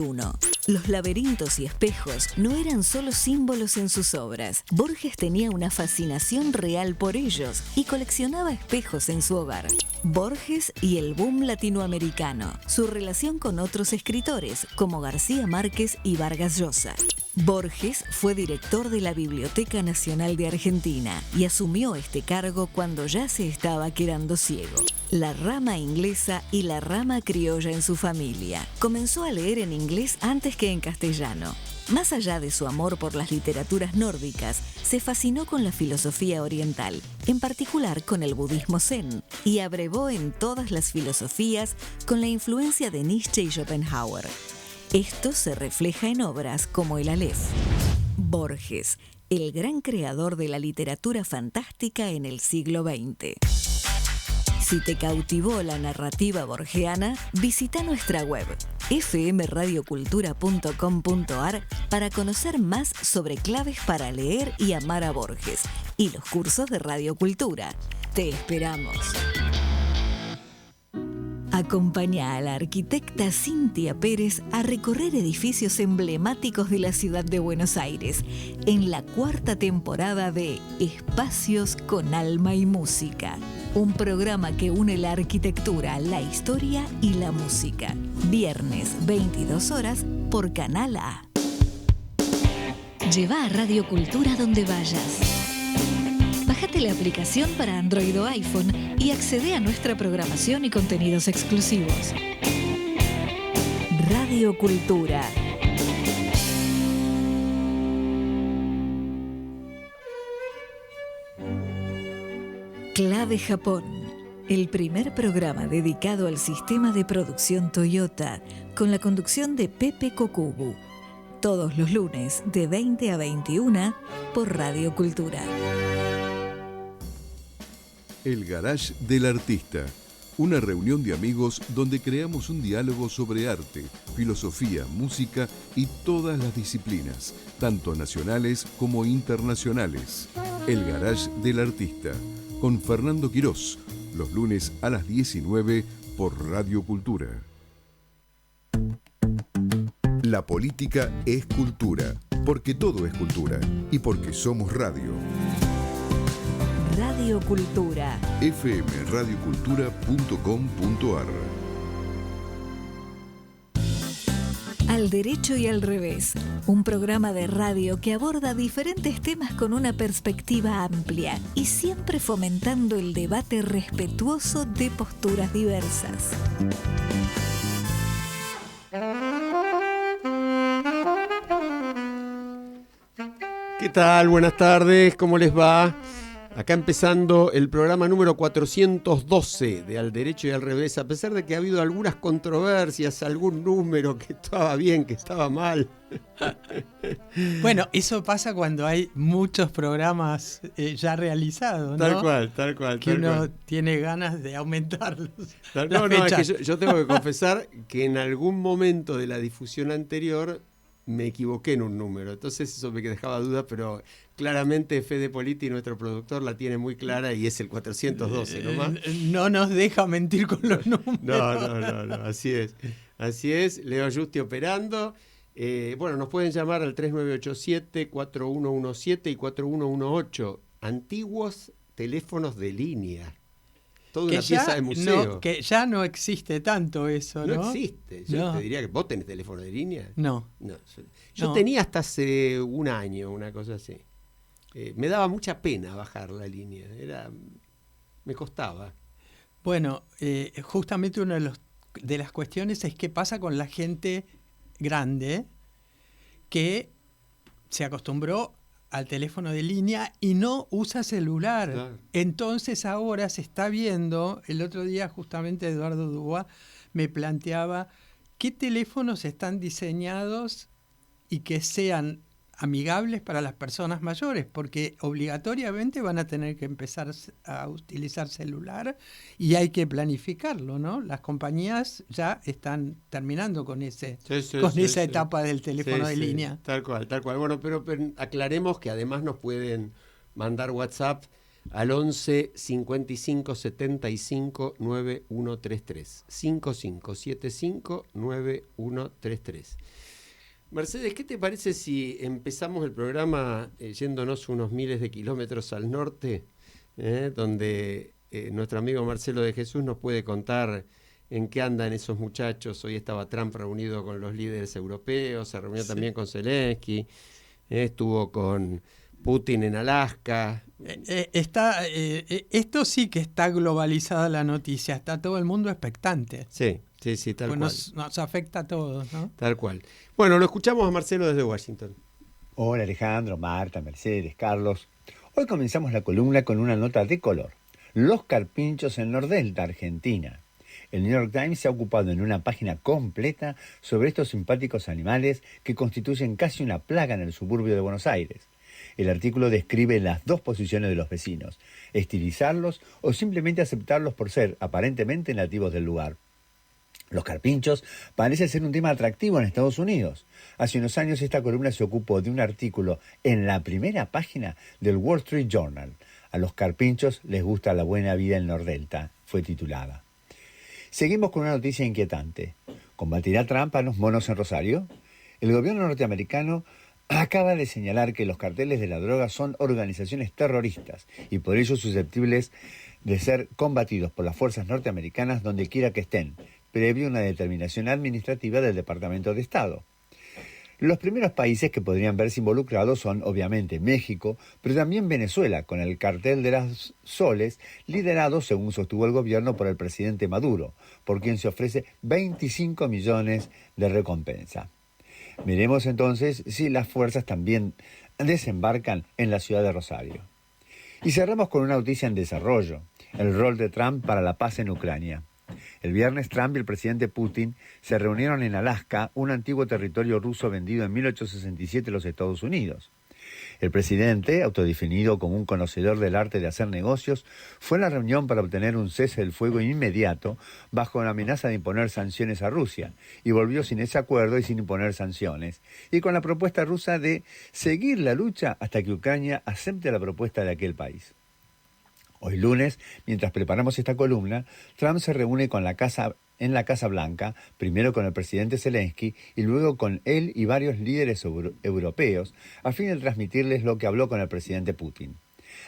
1. Los laberintos y espejos no eran solo símbolos en sus obras. Borges tenía una fascinación real por ellos y coleccionaba espejos en su hogar. Borges y el boom latinoamericano. Su relación con otros escritores como García Márquez y Vargas Llosa. Borges fue director de la Biblioteca Nacional de Argentina y asumió este cargo cuando ya se estaba quedando ciego. La rama inglesa y la rama criolla en su familia. Comenzó a leer en inglés antes que en castellano. Más allá de su amor por las literaturas nórdicas, se fascinó con la filosofía oriental, en particular con el budismo zen, y abrevó en todas las filosofías con la influencia de Nietzsche y Schopenhauer. Esto se refleja en obras como el Aleph. Borges, el gran creador de la literatura fantástica en el siglo XX. Si te cautivó la narrativa borgiana, visita nuestra web fmradiocultura.com.ar para conocer más sobre claves para leer y amar a Borges y los cursos de Radio Cultura. Te esperamos. Acompaña a la arquitecta Cintia Pérez a recorrer edificios emblemáticos de la ciudad de Buenos Aires en la 4ª temporada de Espacios con Alma y Música. Un programa que une la arquitectura, la historia y la música. Viernes, 22 horas, por Canal A. Lleva a Radio Cultura donde vayas. Bájate la aplicación para Android o iPhone y accede a nuestra programación y contenidos exclusivos. Radio Cultura. Clave Japón, el primer programa dedicado al sistema de producción Toyota, con la conducción de Pepe Kokubu. Todos los lunes de 20 a 21 por Radio Cultura. El Garage del Artista, una reunión de amigos donde creamos un diálogo sobre arte, filosofía, música y todas las disciplinas, tanto nacionales como internacionales. El Garage del Artista, con Fernando Quirós, los lunes a las 19 por Radio Cultura. La política es cultura, porque todo es cultura y porque somos radio. Radio Cultura. fmradiocultura.com.ar. Al derecho y al revés, un programa de radio que aborda diferentes temas con una perspectiva amplia y siempre fomentando el debate respetuoso de posturas diversas. ¿Qué tal? Buenas tardes, ¿cómo les va? Acá empezando el programa número 412 de Al Derecho y al Revés, a pesar de que ha habido algunas controversias, algún número que estaba bien, que estaba mal. Bueno, eso pasa cuando hay muchos programas ya realizados, ¿no? Tal cual. Que uno tiene ganas de aumentarlos. No, es que yo tengo que confesar que en algún momento de la difusión anterior me equivoqué en un número, entonces eso me dejaba duda, pero claramente Fede Politi, nuestro productor, la tiene muy clara y es el 412 nomás. No nos deja mentir con los números. No, así es. Leo Justi operando. Bueno, nos pueden llamar al 3987-4117 y 4118, antiguos teléfonos de línea. Toda una pieza de museo. Que ya no existe tanto eso, ¿no? No existe. Yo te diría que vos tenés teléfono de línea. No. Yo tenía hasta hace un año, una cosa así. Me daba mucha pena bajar la línea. Me costaba. Bueno, justamente una de las cuestiones es qué pasa con la gente grande que se acostumbró al teléfono de línea y no usa celular. Claro. Entonces ahora se está viendo, el otro día justamente Eduardo Dubois me planteaba qué teléfonos están diseñados y que sean amigables para las personas mayores, porque obligatoriamente van a tener que empezar a utilizar celular y hay que planificarlo, ¿no? Las compañías ya están terminando con esa etapa del teléfono de línea. Tal cual. Bueno, pero aclaremos que además nos pueden mandar WhatsApp al 11 55 75 9133. 5575 9133. Mercedes, ¿qué te parece si empezamos el programa yéndonos unos miles de kilómetros al norte, donde nuestro amigo Marcelo de Jesús nos puede contar en qué andan esos muchachos? Hoy estaba Trump reunido con los líderes europeos, se reunió también con Zelensky, estuvo con Putin en Alaska. Esto sí que está globalizada la noticia, está todo el mundo expectante. Sí, tal cual. Nos afecta a todos, ¿no? Tal cual. Bueno, lo escuchamos a Marcelo desde Washington. Hola Alejandro, Marta, Mercedes, Carlos. Hoy comenzamos la columna con una nota de color. Los carpinchos en Nordelta, Argentina. El New York Times se ha ocupado en una página completa sobre estos simpáticos animales que constituyen casi una plaga en el suburbio de Buenos Aires. El artículo describe las dos posiciones de los vecinos: estilizarlos o simplemente aceptarlos por ser aparentemente nativos del lugar. Los carpinchos parece ser un tema atractivo en Estados Unidos. Hace unos años esta columna se ocupó de un artículo en la primera página del Wall Street Journal. A los carpinchos les gusta la buena vida en Nordelta, fue titulada. Seguimos con una noticia inquietante. ¿Combatirá Trump a los monos en Rosario? El gobierno norteamericano acaba de señalar que los carteles de la droga son organizaciones terroristas y por ello susceptibles de ser combatidos por las fuerzas norteamericanas donde quiera que estén, previo a una determinación administrativa del Departamento de Estado. Los primeros países que podrían verse involucrados son obviamente México, pero también Venezuela, con el cartel de las Soles, liderado, según sostuvo el gobierno, por el presidente Maduro, por quien se ofrece 25 millones de recompensa. Miremos entonces si las fuerzas también desembarcan en la ciudad de Rosario. Y cerramos con una noticia en desarrollo: el rol de Trump para la paz en Ucrania. El viernes Trump y el presidente Putin se reunieron en Alaska, un antiguo territorio ruso vendido en 1867 a los Estados Unidos. El presidente, autodefinido como un conocedor del arte de hacer negocios, fue a la reunión para obtener un cese del fuego inmediato bajo la amenaza de imponer sanciones a Rusia, y volvió sin ese acuerdo y sin imponer sanciones, y con la propuesta rusa de seguir la lucha hasta que Ucrania acepte la propuesta de aquel país. Hoy lunes, mientras preparamos esta columna, Trump se reúne en la Casa Blanca, primero con el presidente Zelensky y luego con él y varios líderes europeos, a fin de transmitirles lo que habló con el presidente Putin.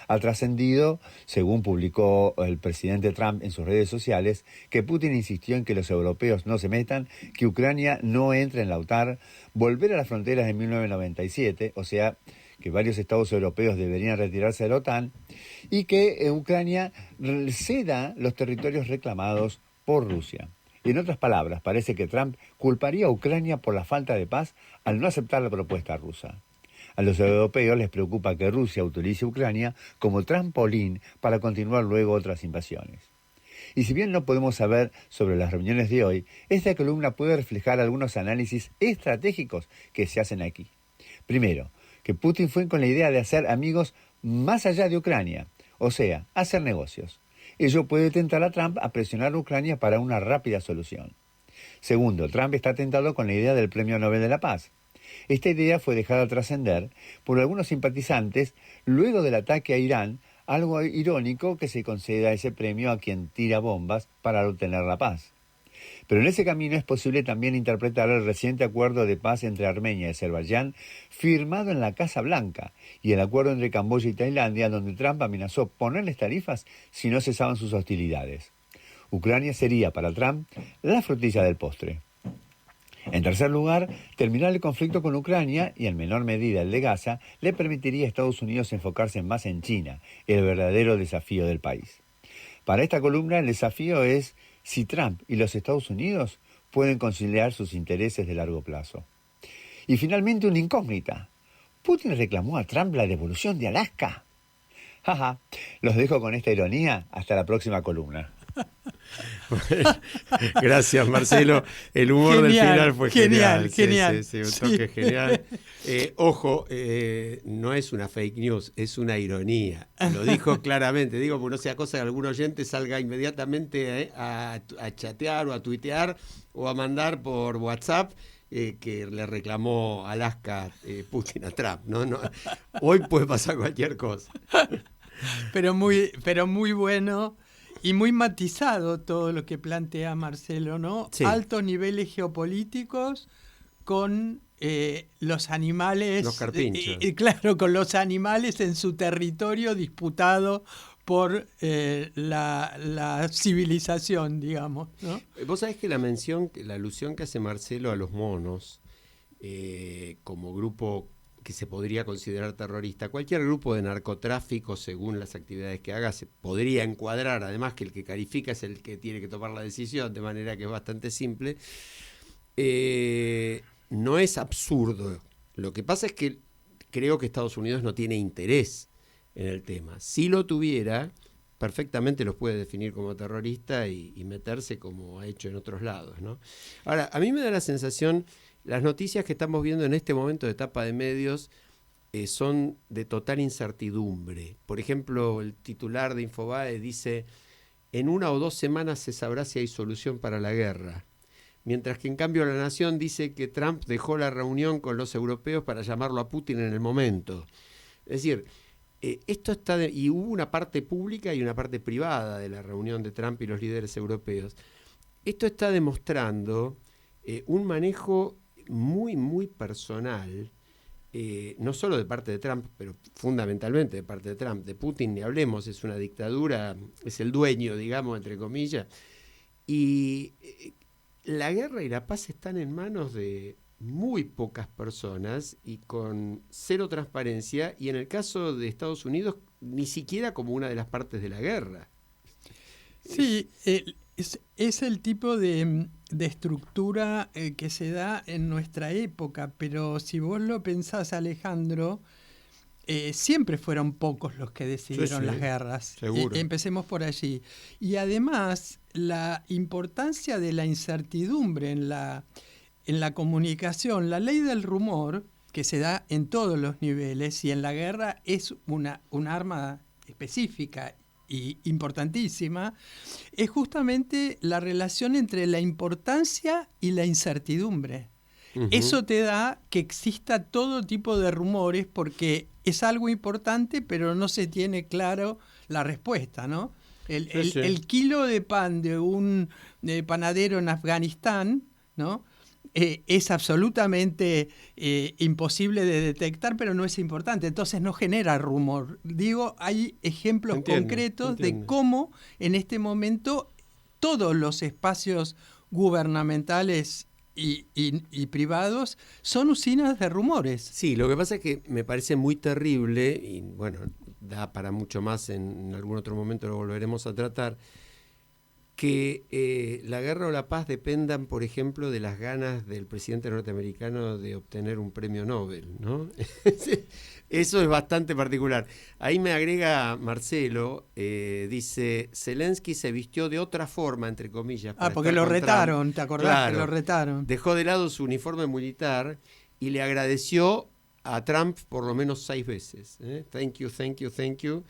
Ha trascendido, según publicó el presidente Trump en sus redes sociales, que Putin insistió en que los europeos no se metan, que Ucrania no entre en la OTAN, volver a las fronteras de 1997, o sea, que varios estados europeos deberían retirarse de la OTAN, y que Ucrania ceda los territorios reclamados por Rusia. En otras palabras, parece que Trump culparía a Ucrania por la falta de paz al no aceptar la propuesta rusa. A los europeos les preocupa que Rusia utilice Ucrania como trampolín para continuar luego otras invasiones. Y si bien no podemos saber sobre las reuniones de hoy, esta columna puede reflejar algunos análisis estratégicos que se hacen aquí. Primero, que Putin fue con la idea de hacer amigos más allá de Ucrania, o sea, hacer negocios. Ello puede tentar a Trump a presionar a Ucrania para una rápida solución. Segundo, Trump está tentado con la idea del Premio Nobel de la Paz. Esta idea fue dejada trascender por algunos simpatizantes luego del ataque a Irán, algo irónico que se conceda ese premio a quien tira bombas para obtener la paz. Pero en ese camino es posible también interpretar el reciente acuerdo de paz entre Armenia y Azerbaiyán, firmado en la Casa Blanca, y el acuerdo entre Camboya y Tailandia, donde Trump amenazó ponerles tarifas si no cesaban sus hostilidades. Ucrania sería para Trump la frutilla del postre. En tercer lugar, terminar el conflicto con Ucrania, y en menor medida el de Gaza, le permitiría a Estados Unidos enfocarse más en China, el verdadero desafío del país. Para esta columna el desafío es si Trump y los Estados Unidos pueden conciliar sus intereses de largo plazo. Y finalmente una incógnita. ¿Putin reclamó a Trump la devolución de Alaska? Jaja, los dejo con esta ironía. Hasta la próxima columna. Gracias, Marcelo. El humor genial, del final fue genial. Genial. Sí, un toque genial. Ojo, no es una fake news, es una ironía. Lo dijo claramente. Digo, porque no sea cosa que algún oyente salga inmediatamente a chatear o a tuitear o a mandar por WhatsApp que le reclamó Alaska Putin a Trump. No, hoy puede pasar cualquier cosa. pero muy bueno y muy matizado todo lo que plantea Marcelo, ¿no? Sí. Altos niveles geopolíticos con los animales, Los carpinchos. claro, con los animales en su territorio disputado por la civilización, digamos, ¿no? Vos sabés que la alusión que hace Marcelo a los monos como grupo que se podría considerar terrorista, cualquier grupo de narcotráfico, según las actividades que haga, se podría encuadrar, además que el que califica es el que tiene que tomar la decisión, de manera que es bastante simple. No es absurdo. Lo que pasa es que creo que Estados Unidos no tiene interés en el tema. Si lo tuviera, perfectamente los puede definir como terrorista y meterse como ha hecho en otros lados, ¿no? Ahora, a mí me da la sensación, las noticias que estamos viendo en este momento de etapa de medios son de total incertidumbre. Por ejemplo, el titular de Infobae dice: en 1 o 2 semanas se sabrá si hay solución para la guerra. Mientras que en cambio La Nación dice que Trump dejó la reunión con los europeos para llamarlo a Putin en el momento. Es decir, esto está y hubo una parte pública y una parte privada de la reunión de Trump y los líderes europeos. Esto está demostrando un manejo muy, muy personal, no solo de parte de Trump, pero fundamentalmente de parte de Trump. De Putin ni hablemos, es una dictadura, es el dueño, digamos, entre comillas. Y la guerra y la paz están en manos de muy pocas personas y con cero transparencia, y en el caso de Estados Unidos ni siquiera como una de las partes de la guerra. Sí, es el tipo de estructura que se da en nuestra época, pero si vos lo pensás, Alejandro, siempre fueron pocos los que decidieron las guerras. Seguro. Empecemos por allí. Y además, la importancia de la incertidumbre en la comunicación, la ley del rumor, que se da en todos los niveles, y en la guerra es un arma específica y importantísima, es justamente la relación entre la importancia y la incertidumbre. Uh-huh. Eso te da que exista todo tipo de rumores porque es algo importante, pero no se tiene claro la respuesta, ¿no? El kilo de pan de un panadero en Afganistán, ¿no? Es absolutamente imposible de detectar, pero no es importante. Entonces no genera rumor. Digo, hay ejemplos concretos de cómo en este momento todos los espacios gubernamentales y privados son usinas de rumores. Sí, lo que pasa es que me parece muy terrible, y bueno, da para mucho más, en algún otro momento lo volveremos a tratar, que la guerra o la paz dependan, por ejemplo, de las ganas del presidente norteamericano de obtener un premio Nobel, ¿no? Eso es bastante particular. Ahí me agrega Marcelo, dice: Zelensky se vistió de otra forma, entre comillas. Porque lo retaron, ¿te acordás? Claro, que lo retaron. Dejó de lado su uniforme militar y le agradeció a Trump por lo menos 6 veces. Thank you, thank you, thank you.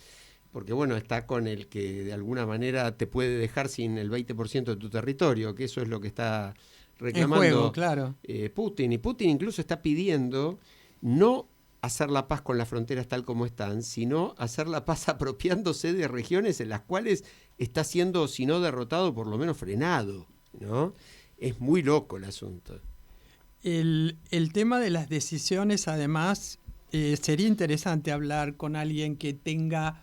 Porque bueno, está con el que de alguna manera te puede dejar sin el 20% de tu territorio, que eso es lo que está reclamando en juego, claro. Putin. Y Putin incluso está pidiendo no hacer la paz con las fronteras tal como están, sino hacer la paz apropiándose de regiones en las cuales está siendo, si no derrotado, por lo menos frenado, ¿no? Es muy loco el asunto. El tema de las decisiones, además, sería interesante hablar con alguien que tenga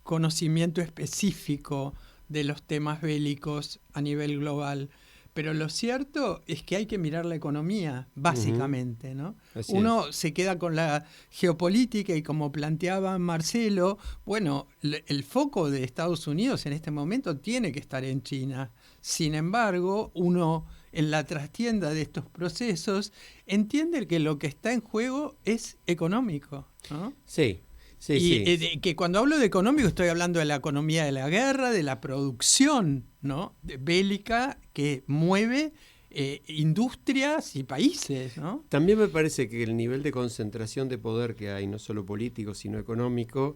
conocimiento específico de los temas bélicos a nivel global. Pero lo cierto es que hay que mirar la economía, básicamente, ¿no? Uno se queda con la geopolítica y, como planteaba Marcelo, bueno, el foco de Estados Unidos en este momento tiene que estar en China. Sin embargo, uno en la trastienda de estos procesos entiende que lo que está en juego es económico, ¿no? Sí. Sí, y sí. Que cuando hablo de económico estoy hablando de la economía de la guerra, de la producción, ¿no? bélica que mueve industrias y países, ¿no? También me parece que el nivel de concentración de poder que hay, no solo político, sino económico,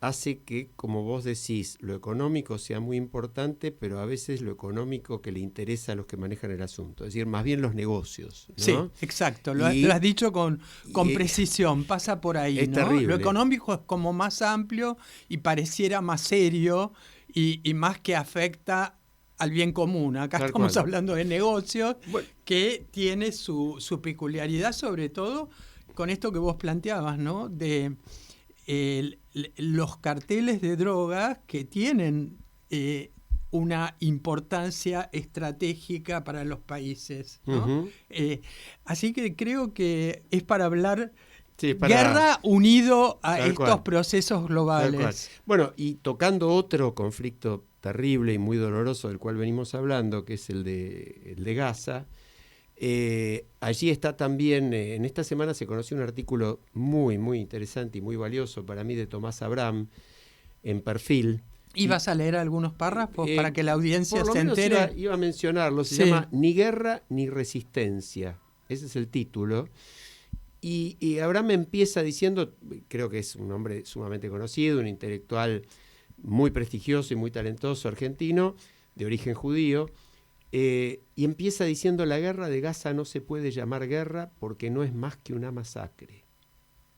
hace que, como vos decís, lo económico sea muy importante, pero a veces lo económico que le interesa a los que manejan el asunto, es decir, más bien los negocios, ¿no? Sí, exacto, lo has dicho con precisión, pasa por ahí, es ¿no? terrible. Lo económico es como más amplio y pareciera más serio y más que afecta al bien común. Acá Tal estamos cual. hablando de negocios Bueno. que tiene su peculiaridad, sobre todo con esto que vos planteabas, ¿no? De los carteles de drogas que tienen una importancia estratégica para los países, ¿no? Uh-huh. Así que creo que es para hablar Sí, para... guerra unido a Tal estos cual. procesos Tal cual. globales. Bueno, y tocando otro conflicto terrible y muy doloroso del cual venimos hablando, que es el de Gaza, allí está también, en esta semana se conoció un artículo muy, muy interesante y muy valioso para mí de Tomás Abraham en Perfil. ¿Ibas a leer algunos párrafos para que la audiencia por lo se menos entere? iba a mencionarlo, se Sí. llama Ni guerra ni resistencia, ese es el título. Y Abraham empieza diciendo, creo que es un hombre sumamente conocido, un intelectual muy prestigioso y muy talentoso argentino, de origen judío, y empieza diciendo: la guerra de Gaza no se puede llamar guerra porque no es más que una masacre.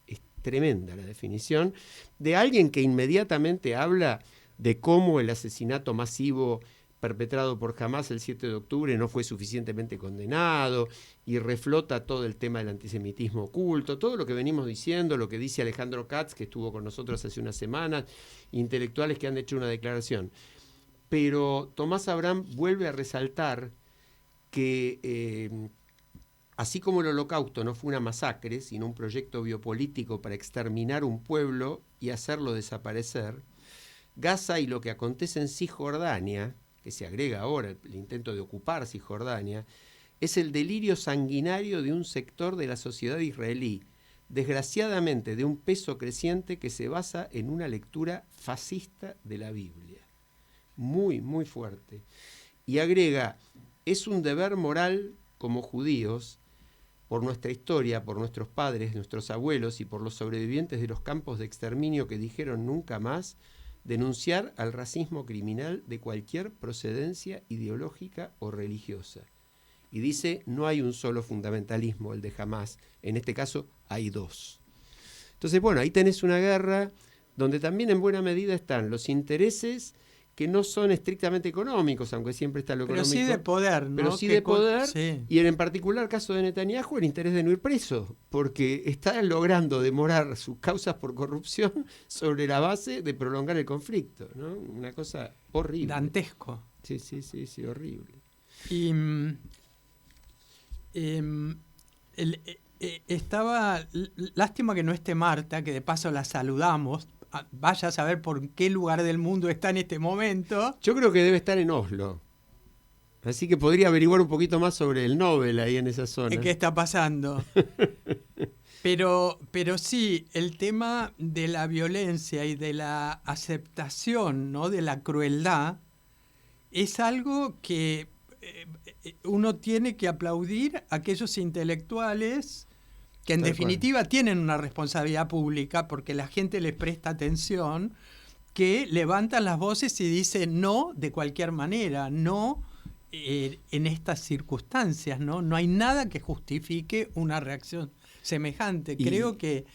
Es tremenda la definición de alguien que inmediatamente habla de cómo el asesinato masivo perpetrado por Hamás el 7 de octubre no fue suficientemente condenado, y reflota todo el tema del antisemitismo oculto, todo lo que venimos diciendo, lo que dice Alejandro Katz, que estuvo con nosotros hace unas semanas, intelectuales que han hecho una declaración. Pero Tomás Abraham vuelve a resaltar que así como el Holocausto no fue una masacre, sino un proyecto biopolítico para exterminar un pueblo y hacerlo desaparecer, Gaza y lo que acontece en Cisjordania, que se agrega ahora el intento de ocupar Cisjordania, es el delirio sanguinario de un sector de la sociedad israelí, desgraciadamente de un peso creciente que se basa en una lectura fascista de la Biblia. Muy, muy fuerte. Y agrega: es un deber moral como judíos, por nuestra historia, por nuestros padres, nuestros abuelos y por los sobrevivientes de los campos de exterminio que dijeron nunca más, denunciar al racismo criminal de cualquier procedencia ideológica o religiosa. Y dice: no hay un solo fundamentalismo, el de Hamás, en este caso hay dos. Entonces, bueno, ahí tenés una guerra donde también en buena medida están los intereses que no son estrictamente económicos, aunque siempre está lo económico. Pero sí de poder, ¿no? Pero sí de poder, sí. Y en particular el caso de Netanyahu, el interés de no ir preso, porque está logrando demorar sus causas por corrupción sobre la base de prolongar el conflicto, ¿no? Una cosa horrible. Dantesco. Sí, horrible. Y estaba, lástima que no esté Marta, que de paso la saludamos. Vaya a saber por qué lugar del mundo está en este momento. Yo creo que debe estar en Oslo. Así que podría averiguar un poquito más sobre el Nobel ahí en esa zona. ¿Qué está pasando? Pero sí, el tema de la violencia y de la aceptación, ¿no?, de la crueldad es algo que uno tiene que aplaudir a aquellos intelectuales que en definitiva tienen una responsabilidad pública porque la gente les presta atención, que levantan las voces y dicen no de cualquier manera, no en estas circunstancias, ¿no? No hay nada que justifique una reacción semejante. Creo que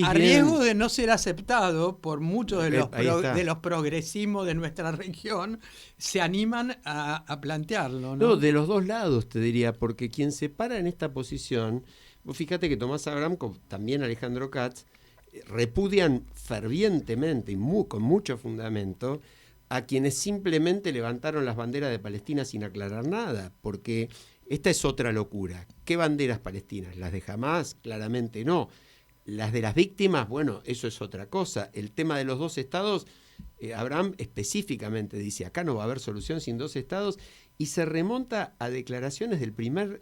a riesgo de no ser aceptado por muchos de los progresismos de nuestra región, se animan a plantearlo, ¿no? No, de los dos lados te diría, porque quien se para en esta posición, vos fíjate que Tomás Abraham, también Alejandro Katz, repudian fervientemente y con mucho fundamento a quienes simplemente levantaron las banderas de Palestina sin aclarar nada, porque esta es otra locura. ¿Qué banderas palestinas? ¿Las de Hamás? Claramente no. Las de las víctimas, bueno, eso es otra cosa. El tema de los dos estados, Abraham específicamente dice: acá no va a haber solución sin dos estados, y se remonta a declaraciones del primer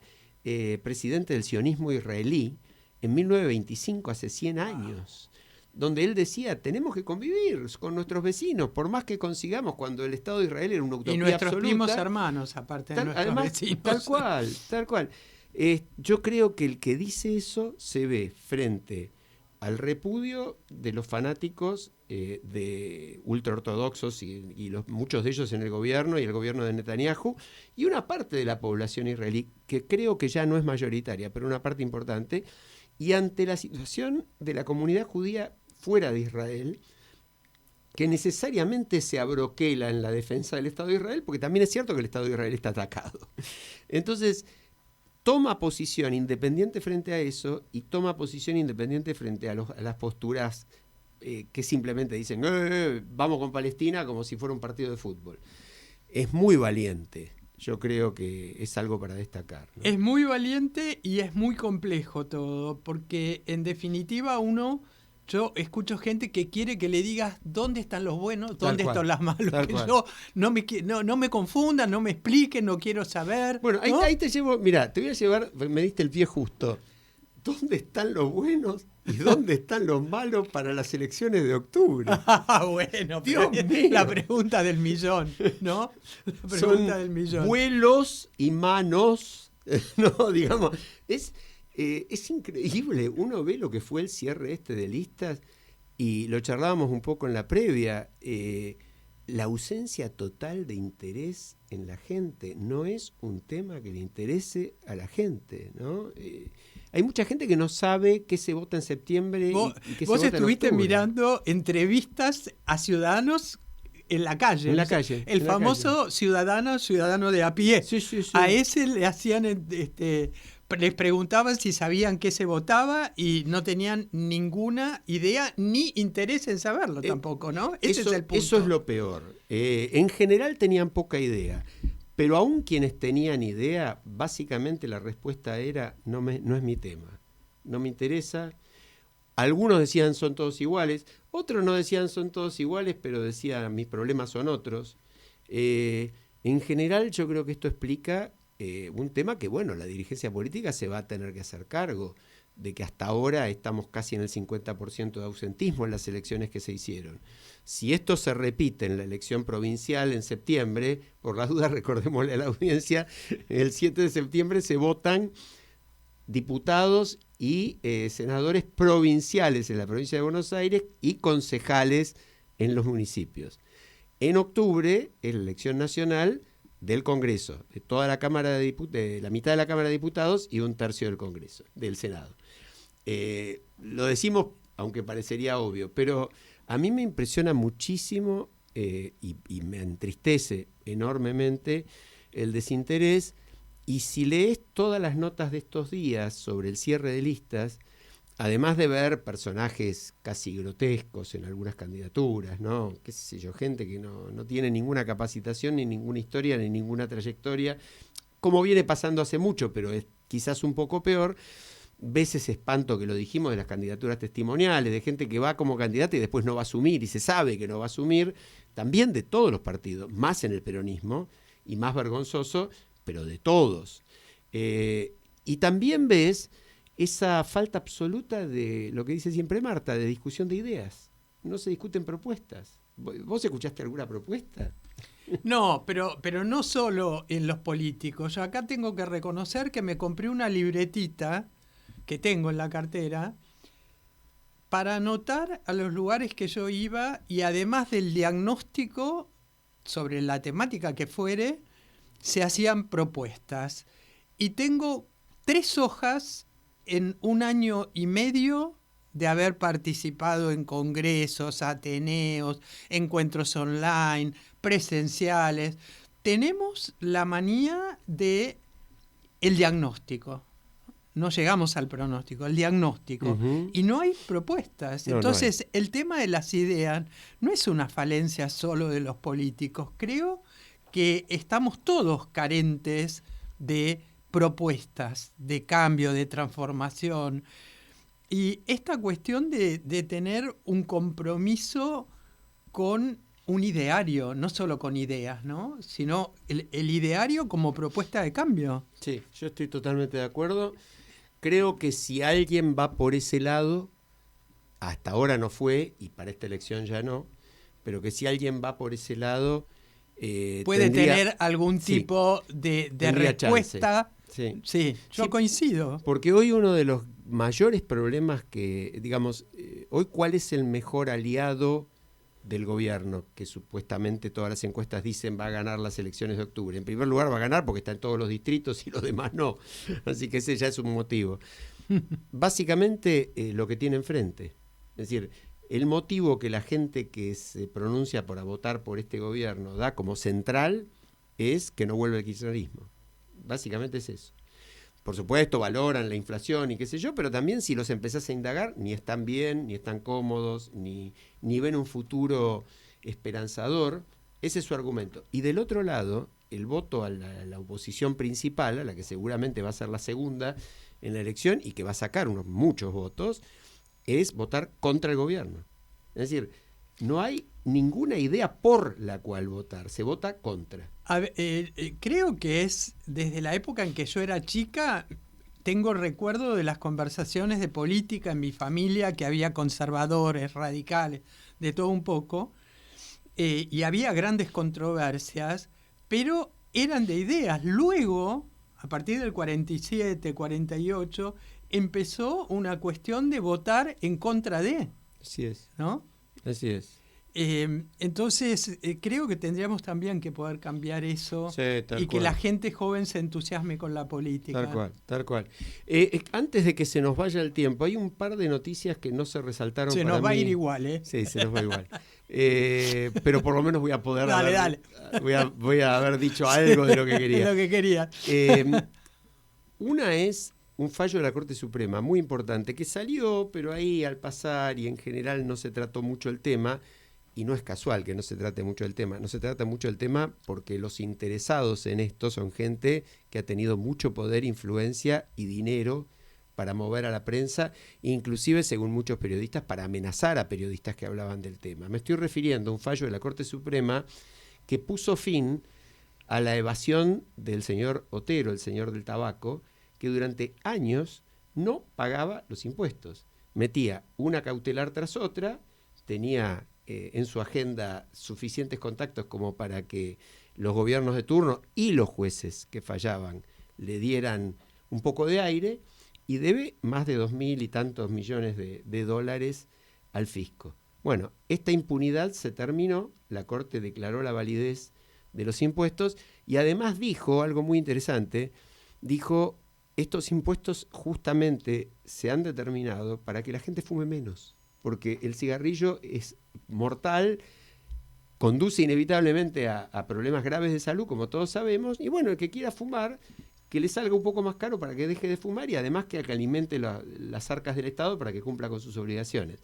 presidente del sionismo israelí en 1925, hace 100 años, donde él decía: tenemos que convivir con nuestros vecinos, por más que consigamos, cuando el Estado de Israel era una utopía absoluta. Y nuestros primos hermanos, aparte de nuestros vecinos. Tal cual. Yo creo que el que dice eso se ve frente al repudio de los fanáticos de ultraortodoxos y muchos de ellos en el gobierno y el gobierno de Netanyahu, y una parte de la población israelí, que creo que ya no es mayoritaria, pero una parte importante, y ante la situación de la comunidad judía fuera de Israel, que necesariamente se abroquela en la defensa del Estado de Israel, porque también es cierto que el Estado de Israel está atacado. Entonces, toma posición independiente frente a eso y toma posición independiente frente a las posturas que simplemente dicen vamos con Palestina como si fuera un partido de fútbol. Es muy valiente. Yo creo que es algo para destacar, ¿no? Es muy valiente y es muy complejo todo, porque en definitiva yo escucho gente que quiere que le digas dónde están los buenos, dónde están los malos. Que yo no me confundan, no me expliquen, no quiero saber. Bueno, ¿no? ahí te llevo, mirá, te voy a llevar, me diste el pie justo. ¿Dónde están los buenos y dónde están los malos para las elecciones de octubre? Bueno, Dios mío. La pregunta del millón, ¿no? La pregunta Son del millón. vuelos y manos, no, digamos, es increíble. Uno ve lo que fue el cierre de listas y lo charlábamos un poco en la previa. La ausencia total de interés en la gente no es un tema que le interese a la gente, ¿no? Hay mucha gente que no sabe qué se vota en septiembre y qué se vota en octubre. Vos estuviste mirando entrevistas a ciudadanos en la calle. En la calle. El famoso ciudadano de a pie. Sí. A ese le hacían, les preguntaban si sabían qué se votaba y no tenían ninguna idea ni interés en saberlo tampoco, ¿no? Ese es el punto. Eso es lo peor. En general tenían poca idea. Pero aún quienes tenían idea, básicamente la respuesta era, no es mi tema, no me interesa. Algunos decían son todos iguales, otros no decían son todos iguales, pero decían mis problemas son otros. En general yo creo que esto explica un tema que, bueno, la dirigencia política se va a tener que hacer cargo, de que hasta ahora estamos casi en el 50% de ausentismo en las elecciones que se hicieron. Si esto se repite en la elección provincial en septiembre, por las dudas recordémosle a la audiencia, el 7 de septiembre se votan diputados y senadores provinciales en la provincia de Buenos Aires y concejales en los municipios. En octubre es la elección nacional del Congreso, de toda la Cámara de la mitad de la Cámara de Diputados y un tercio del Congreso, del Senado. Lo decimos, aunque parecería obvio, pero a mí me impresiona muchísimo y me entristece enormemente el desinterés. Y si lees todas las notas de estos días sobre el cierre de listas, además de ver personajes casi grotescos en algunas candidaturas, ¿no? Qué sé yo, gente que no tiene ninguna capacitación, ni ninguna historia, ni ninguna trayectoria, como viene pasando hace mucho, pero es quizás un poco peor. Ves ese espanto que lo dijimos de las candidaturas testimoniales, de gente que va como candidata y después no va a asumir, y se sabe que no va a asumir, también de todos los partidos, más en el peronismo, y más vergonzoso, pero de todos. Y también ves esa falta absoluta de lo que dice siempre Marta, de discusión de ideas. No se discuten propuestas. ¿Vos escuchaste alguna propuesta? No, pero no solo en los políticos. Yo acá tengo que reconocer que me compré una libretita que tengo en la cartera para anotar a los lugares que yo iba y además del diagnóstico sobre la temática que fuere, se hacían propuestas. Y tengo 3 hojas en 1 año y medio de haber participado en congresos, ateneos, encuentros online, presenciales. Tenemos la manía de el diagnóstico. No llegamos al pronóstico, el diagnóstico. Uh-huh. Y no hay propuestas. Entonces, no hay. El tema de las ideas no es una falencia solo de los políticos. Creo que estamos todos carentes de propuestas, de cambio, de transformación. Y esta cuestión de tener un compromiso con un ideario, no solo con ideas, ¿no? Sino el ideario como propuesta de cambio. Sí, yo estoy totalmente de acuerdo. Creo que si alguien va por ese lado, hasta ahora no fue, y para esta elección ya no, pero que si alguien va por ese lado... puede tener algún tipo de respuesta Sí, yo coincido. Porque hoy uno de los mayores problemas que, digamos, hoy ¿cuál es el mejor aliado del gobierno? Que supuestamente todas las encuestas dicen va a ganar las elecciones de octubre. En primer lugar va a ganar porque está en todos los distritos y los demás no. Así que ese ya es un motivo. Básicamente lo que tiene enfrente. Es decir, el motivo que la gente que se pronuncia para votar por este gobierno da como central es que no vuelve el kirchnerismo. Básicamente es eso. Por supuesto, valoran la inflación y qué sé yo, pero también si los empezás a indagar, ni están bien, ni están cómodos, ni ven un futuro esperanzador. Ese es su argumento. Y del otro lado, el voto a la oposición principal, a la que seguramente va a ser la segunda en la elección y que va a sacar muchos votos, es votar contra el gobierno. Es decir, no hay ninguna idea por la cual votar, se vota contra. Creo que es desde la época en que yo era chica, tengo recuerdo de las conversaciones de política en mi familia, que había conservadores, radicales, de todo un poco, y había grandes controversias, pero eran de ideas. Luego, a partir del 47, 48, empezó una cuestión de votar en contra de. Así es. ¿No? Así es. Entonces, creo que tendríamos también que poder cambiar eso, y que la gente joven se entusiasme con la política. Tal cual, tal cual. Antes de que se nos vaya el tiempo, hay un par de noticias que no se resaltaron para mí. Se nos va a ir igual, ¿eh? Sí, se nos va igual. Pero por lo menos voy a poder... Dale. Voy a haber dicho algo de lo que quería. De lo que quería. Una es un fallo de la Corte Suprema muy importante, que salió, pero ahí al pasar y en general no se trató mucho el tema. Y no es casual que no se trate mucho del tema. No se trata mucho del tema porque los interesados en esto son gente que ha tenido mucho poder, influencia y dinero para mover a la prensa, inclusive, según muchos periodistas, para amenazar a periodistas que hablaban del tema. Me estoy refiriendo a un fallo de la Corte Suprema que puso fin a la evasión del señor Otero, el señor del tabaco, que durante años no pagaba los impuestos. Metía una cautelar tras otra, tenía... en su agenda suficientes contactos como para que los gobiernos de turno y los jueces que fallaban le dieran un poco de aire, y debe más de 2.000 y tantos millones de dólares al fisco. Bueno, esta impunidad se terminó, la Corte declaró la validez de los impuestos y además dijo algo muy interesante, dijo, estos impuestos justamente se han determinado para que la gente fume menos, porque el cigarrillo es mortal, conduce inevitablemente a problemas graves de salud, como todos sabemos, y bueno, el que quiera fumar, que le salga un poco más caro para que deje de fumar, y además que alimente las arcas del Estado para que cumpla con sus obligaciones.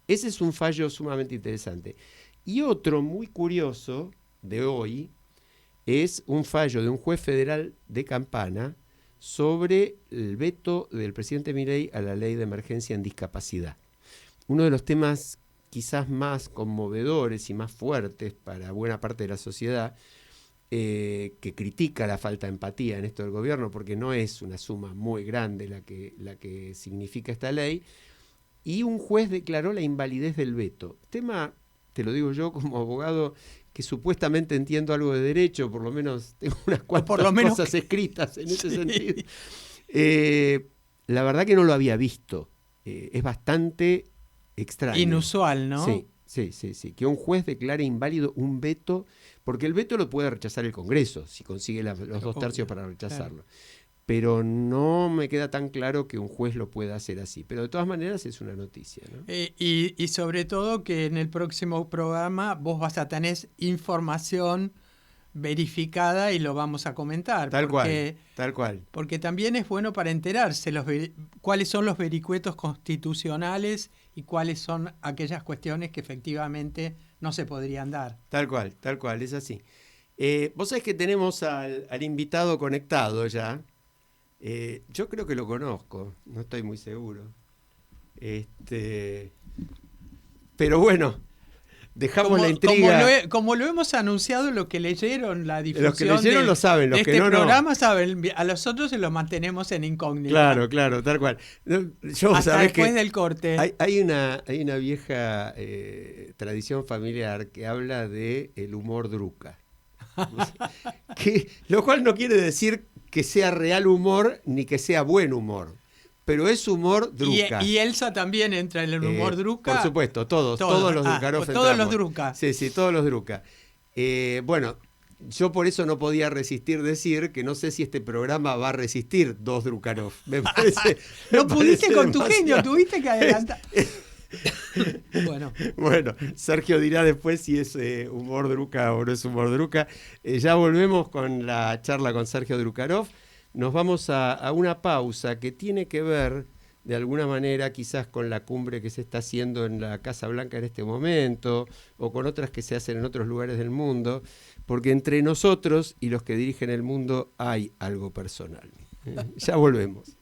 Ese es un fallo sumamente interesante. Y otro muy curioso de hoy es un fallo de un juez federal de Campana sobre el veto del presidente Milei a la ley de emergencia en discapacidad. Uno de los temas quizás más conmovedores y más fuertes para buena parte de la sociedad, que critica la falta de empatía en esto del gobierno, porque no es una suma muy grande la que significa esta ley, y un juez declaró la invalidez del veto. Tema, te lo digo yo como abogado, que supuestamente entiendo algo de derecho, por lo menos tengo unas cuantas cosas escritas en ese sentido. La verdad que no lo había visto. Es bastante extraño. Inusual, ¿no? Sí. Que un juez declare inválido un veto, porque el veto lo puede rechazar el Congreso, si consigue los 2/3 para rechazarlo. Claro. Pero no me queda tan claro que un juez lo pueda hacer así. Pero de todas maneras es una noticia, ¿no? Y sobre todo que en el próximo programa vos vas a tener información verificada y lo vamos a comentar. Tal cual. Porque también es bueno para enterarse cuáles son los vericuetos constitucionales y cuáles son aquellas cuestiones que efectivamente no se podrían dar. Tal cual, es así. Vos sabés que tenemos al invitado conectado ya. Yo creo que lo conozco, no estoy muy seguro. Pero bueno, dejamos la intriga. Como lo hemos anunciado, los que leyeron la difusión los que leyeron lo saben, los de que este no, programa saben, a los otros se los mantenemos en incógnita. Claro, tal cual. Hasta después del corte. Hay una vieja tradición familiar que habla de el humor druca. Lo cual no quiere decir que sea real humor ni que sea buen humor. Pero es humor druca. ¿Y Elsa también entra en el humor druca? Por supuesto, todos los Drukarov todos los druca. Sí, todos los druca. Bueno, yo por eso no podía resistir decir que no sé si este programa va a resistir 2 Drukarov. Me parece. No pudiste con tu genio, tuviste que adelantar. Bueno, Sergio dirá después si es humor druca o no es humor druca. Ya volvemos con la charla con Sergio Drukarov. Nos vamos a una pausa que tiene que ver, de alguna manera, quizás con la cumbre que se está haciendo en la Casa Blanca en este momento, o con otras que se hacen en otros lugares del mundo, porque entre nosotros y los que dirigen el mundo hay algo personal. Ya volvemos.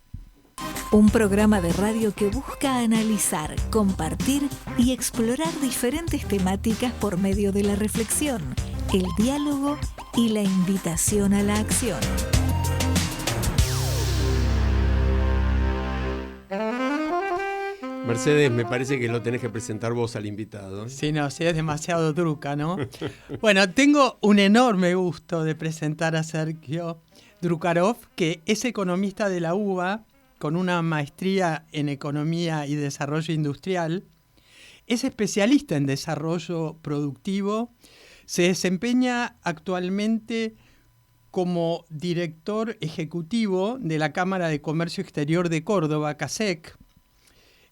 Un programa de radio que busca analizar, compartir y explorar diferentes temáticas por medio de la reflexión, el diálogo y la invitación a la acción. Mercedes, me parece que lo tenés que presentar vos al invitado. Sí, no, sí, es demasiado druca, ¿no? Bueno, tengo un enorme gusto de presentar a Sergio Drukarov, que es economista de la UBA, con una maestría en Economía y Desarrollo Industrial. Es especialista en desarrollo productivo. Se desempeña actualmente como director ejecutivo de la Cámara de Comercio Exterior de Córdoba, CASEC.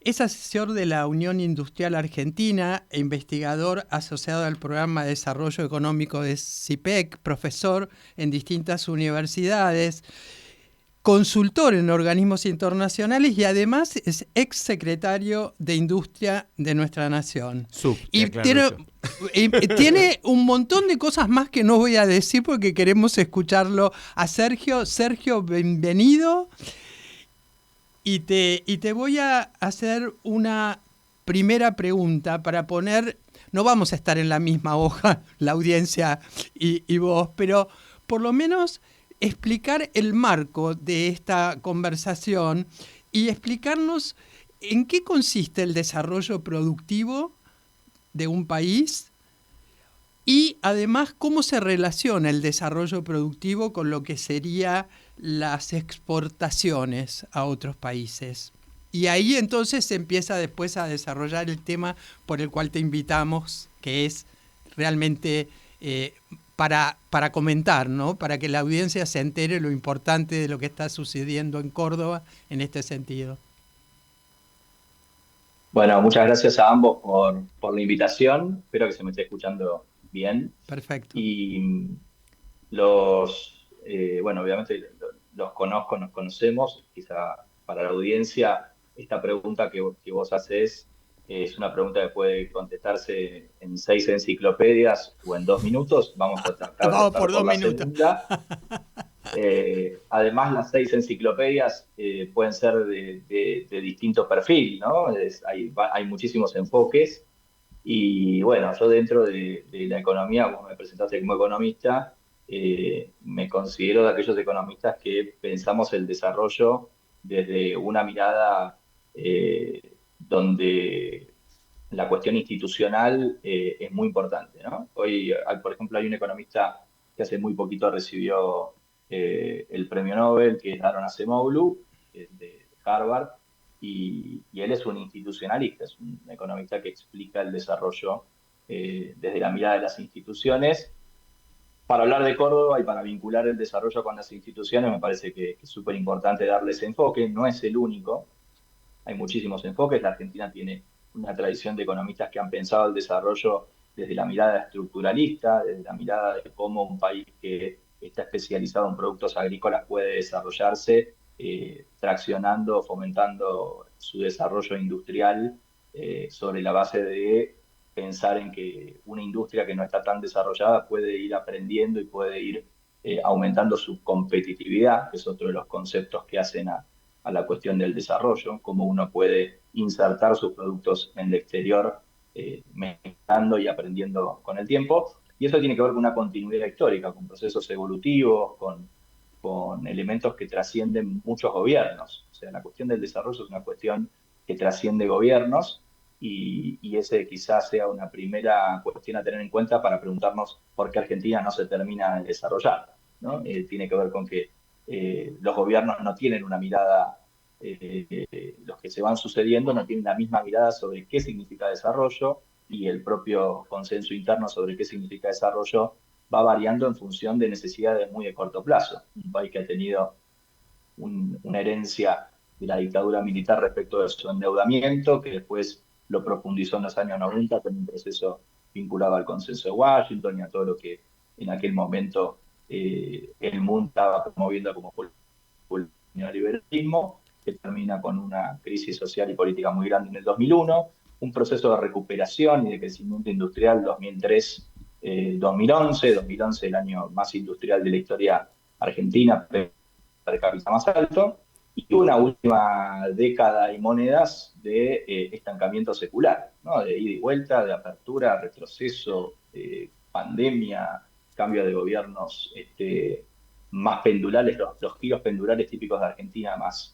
Es asesor de la Unión Industrial Argentina e investigador asociado al Programa de Desarrollo Económico de CIPEC, profesor en distintas universidades, consultor en organismos internacionales y además es exsecretario de Industria de nuestra nación. Y tiene un montón de cosas más que no voy a decir porque queremos escucharlo a Sergio. Sergio, bienvenido. Y te voy a hacer una primera pregunta para poner, no vamos a estar en la misma hoja, la audiencia y vos, pero por lo menos explicar el marco de esta conversación y explicarnos en qué consiste el desarrollo productivo de un país y además cómo se relaciona el desarrollo productivo con lo que sería las exportaciones a otros países. Y ahí entonces se empieza después a desarrollar el tema por el cual te invitamos, que es realmente para comentar, ¿no? Para que la audiencia se entere lo importante de lo que está sucediendo en Córdoba en este sentido. Bueno, muchas gracias a ambos por la invitación. Espero que se me esté escuchando bien. Perfecto. Y obviamente los conozco, nos conocemos. Quizá para la audiencia, esta pregunta que vos haces es una pregunta que puede contestarse en 6 enciclopedias o en 2 minutos. Vamos a tratar de por 2 minutos. Segunda. Además, las 6 enciclopedias pueden ser de distinto perfil, ¿no? Hay muchísimos enfoques. Y bueno, yo dentro de la economía, vos me presentaste como economista, me considero de aquellos economistas que pensamos el desarrollo desde una mirada donde la cuestión institucional es muy importante, ¿no? Hoy, por ejemplo, hay un economista que hace muy poquito recibió el premio Nobel, que es Daron Acemoglu, de Harvard, y él es un institucionalista, es un economista que explica el desarrollo desde la mirada de las instituciones. Para hablar de Córdoba y para vincular el desarrollo con las instituciones, me parece que es súper importante darle ese enfoque. No es el único, hay muchísimos enfoques. La Argentina tiene una tradición de economistas que han pensado el desarrollo desde la mirada estructuralista, desde la mirada de cómo un país que está especializado en productos agrícolas puede desarrollarse traccionando, fomentando su desarrollo industrial sobre la base de pensar en que una industria que no está tan desarrollada puede ir aprendiendo y puede ir aumentando su competitividad, que es otro de los conceptos que hacen a la cuestión del desarrollo, cómo uno puede insertar sus productos en el exterior, mejorando y aprendiendo con el tiempo. Y eso tiene que ver con una continuidad histórica, con procesos evolutivos, con elementos que trascienden muchos gobiernos. O sea, la cuestión del desarrollo es una cuestión que trasciende gobiernos y ese quizás sea una primera cuestión a tener en cuenta para preguntarnos por qué Argentina no se termina de desarrollar, ¿no? Tiene que ver con que los gobiernos no tienen una mirada, los que se van sucediendo no tienen la misma mirada sobre qué significa desarrollo, y el propio consenso interno sobre qué significa desarrollo va variando en función de necesidades muy de corto plazo. Un país que ha tenido una herencia de la dictadura militar respecto de su endeudamiento, que después lo profundizó en los años 90 con un proceso vinculado al consenso de Washington y a todo lo que en aquel momento el mundo estaba promoviendo como neoliberalismo, que termina con una crisis social y política muy grande en el 2001, un proceso de recuperación y de crecimiento industrial 2003-2011, el año más industrial de la historia argentina, per cápita más alto, y una última década y monedas de estancamiento secular, ¿no? De ida y vuelta, de apertura, retroceso, pandemia, cambio de gobiernos más pendulares, los giros pendulares típicos de Argentina más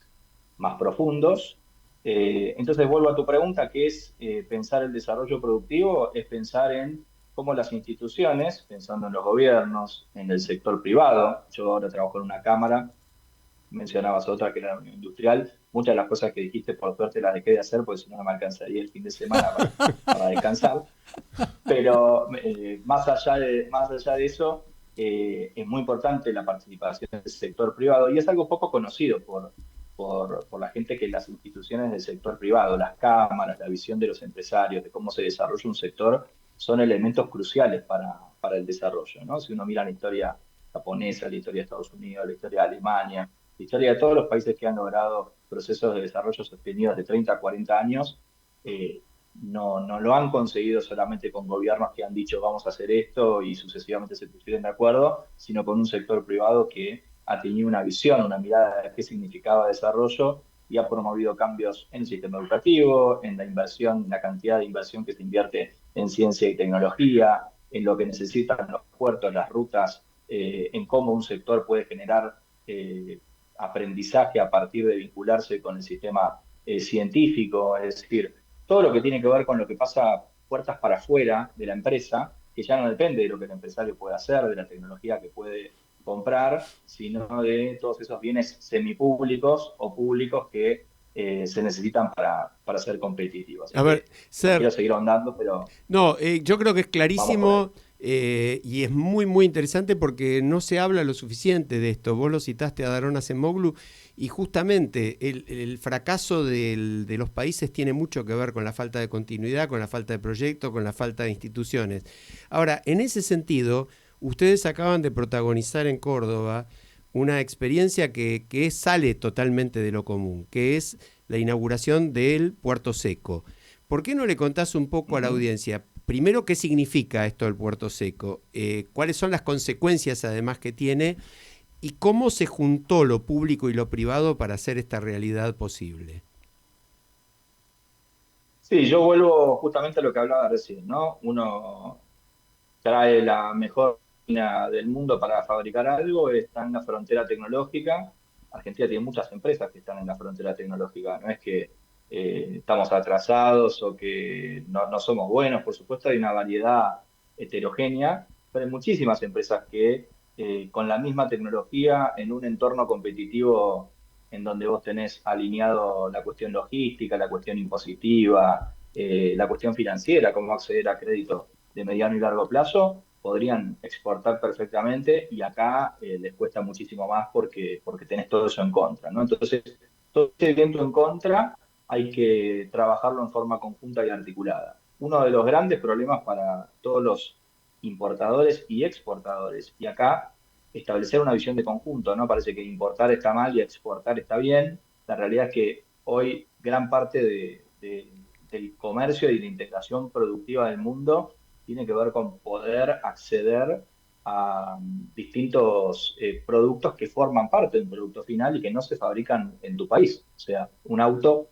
profundos. Entonces vuelvo a tu pregunta, que es pensar el desarrollo productivo, es pensar en cómo las instituciones, pensando en los gobiernos, en el sector privado. Yo ahora trabajo en una cámara, mencionabas otra que era la Unión Industrial. Muchas de las cosas que dijiste, por suerte, las dejé de hacer, porque si no, no me alcanzaría el fin de semana para descansar. Pero más allá de eso, es muy importante la participación del sector privado, y es algo poco conocido por la gente, que las instituciones del sector privado, las cámaras, la visión de los empresarios, de cómo se desarrolla un sector, son elementos cruciales para el desarrollo, ¿no? Si uno mira la historia japonesa, la historia de Estados Unidos, la historia de Alemania, la historia de todos los países que han logrado procesos de desarrollo sostenidos de 30 a 40 años, no lo han conseguido solamente con gobiernos que han dicho vamos a hacer esto y sucesivamente se pusieron de acuerdo, sino con un sector privado que ha tenido una visión, una mirada de qué significaba desarrollo, y ha promovido cambios en el sistema educativo, en la inversión, en la cantidad de inversión que se invierte en ciencia y tecnología, en lo que necesitan los puertos, las rutas, en cómo un sector puede generar aprendizaje a partir de vincularse con el sistema científico, es decir, todo lo que tiene que ver con lo que pasa puertas para afuera de la empresa, que ya no depende de lo que el empresario puede hacer, de la tecnología que puede comprar, sino de todos esos bienes semipúblicos o públicos que se necesitan para ser competitivos. A ver, quiero seguir ahondando, pero... No, yo creo que es clarísimo y es muy, muy interesante, porque no se habla lo suficiente de esto. Vos lo citaste a Daron Acemoglu, y justamente el fracaso de los países tiene mucho que ver con la falta de continuidad, con la falta de proyectos, con la falta de instituciones. Ahora, en ese sentido, ustedes acaban de protagonizar en Córdoba una experiencia que sale totalmente de lo común, que es la inauguración del Puerto Seco. ¿Por qué no le contás un poco a la audiencia, primero, qué significa esto del Puerto Seco, cuáles son las consecuencias además que tiene, y cómo se juntó lo público y lo privado para hacer esta realidad posible? Sí, yo vuelvo justamente a lo que hablaba recién, ¿no? Uno trae la mejor máquina del mundo para fabricar algo, está en la frontera tecnológica. Argentina tiene muchas empresas que están en la frontera tecnológica, no es que estamos atrasados o que no somos buenos. Por supuesto hay una variedad heterogénea, pero hay muchísimas empresas que con la misma tecnología, en un entorno competitivo en donde vos tenés alineado la cuestión logística, la cuestión impositiva, la cuestión financiera, cómo acceder a crédito de mediano y largo plazo, podrían exportar perfectamente, y acá les cuesta muchísimo más porque tenés todo eso en contra, ¿no? Entonces, todo ese viento en contra hay que trabajarlo en forma conjunta y articulada. Uno de los grandes problemas para todos los importadores y exportadores, y acá establecer una visión de conjunto, ¿no? Parece que importar está mal y exportar está bien. La realidad es que hoy gran parte del comercio y de la integración productiva del mundo tiene que ver con poder acceder a distintos productos que forman parte del producto final y que no se fabrican en tu país. O sea, un auto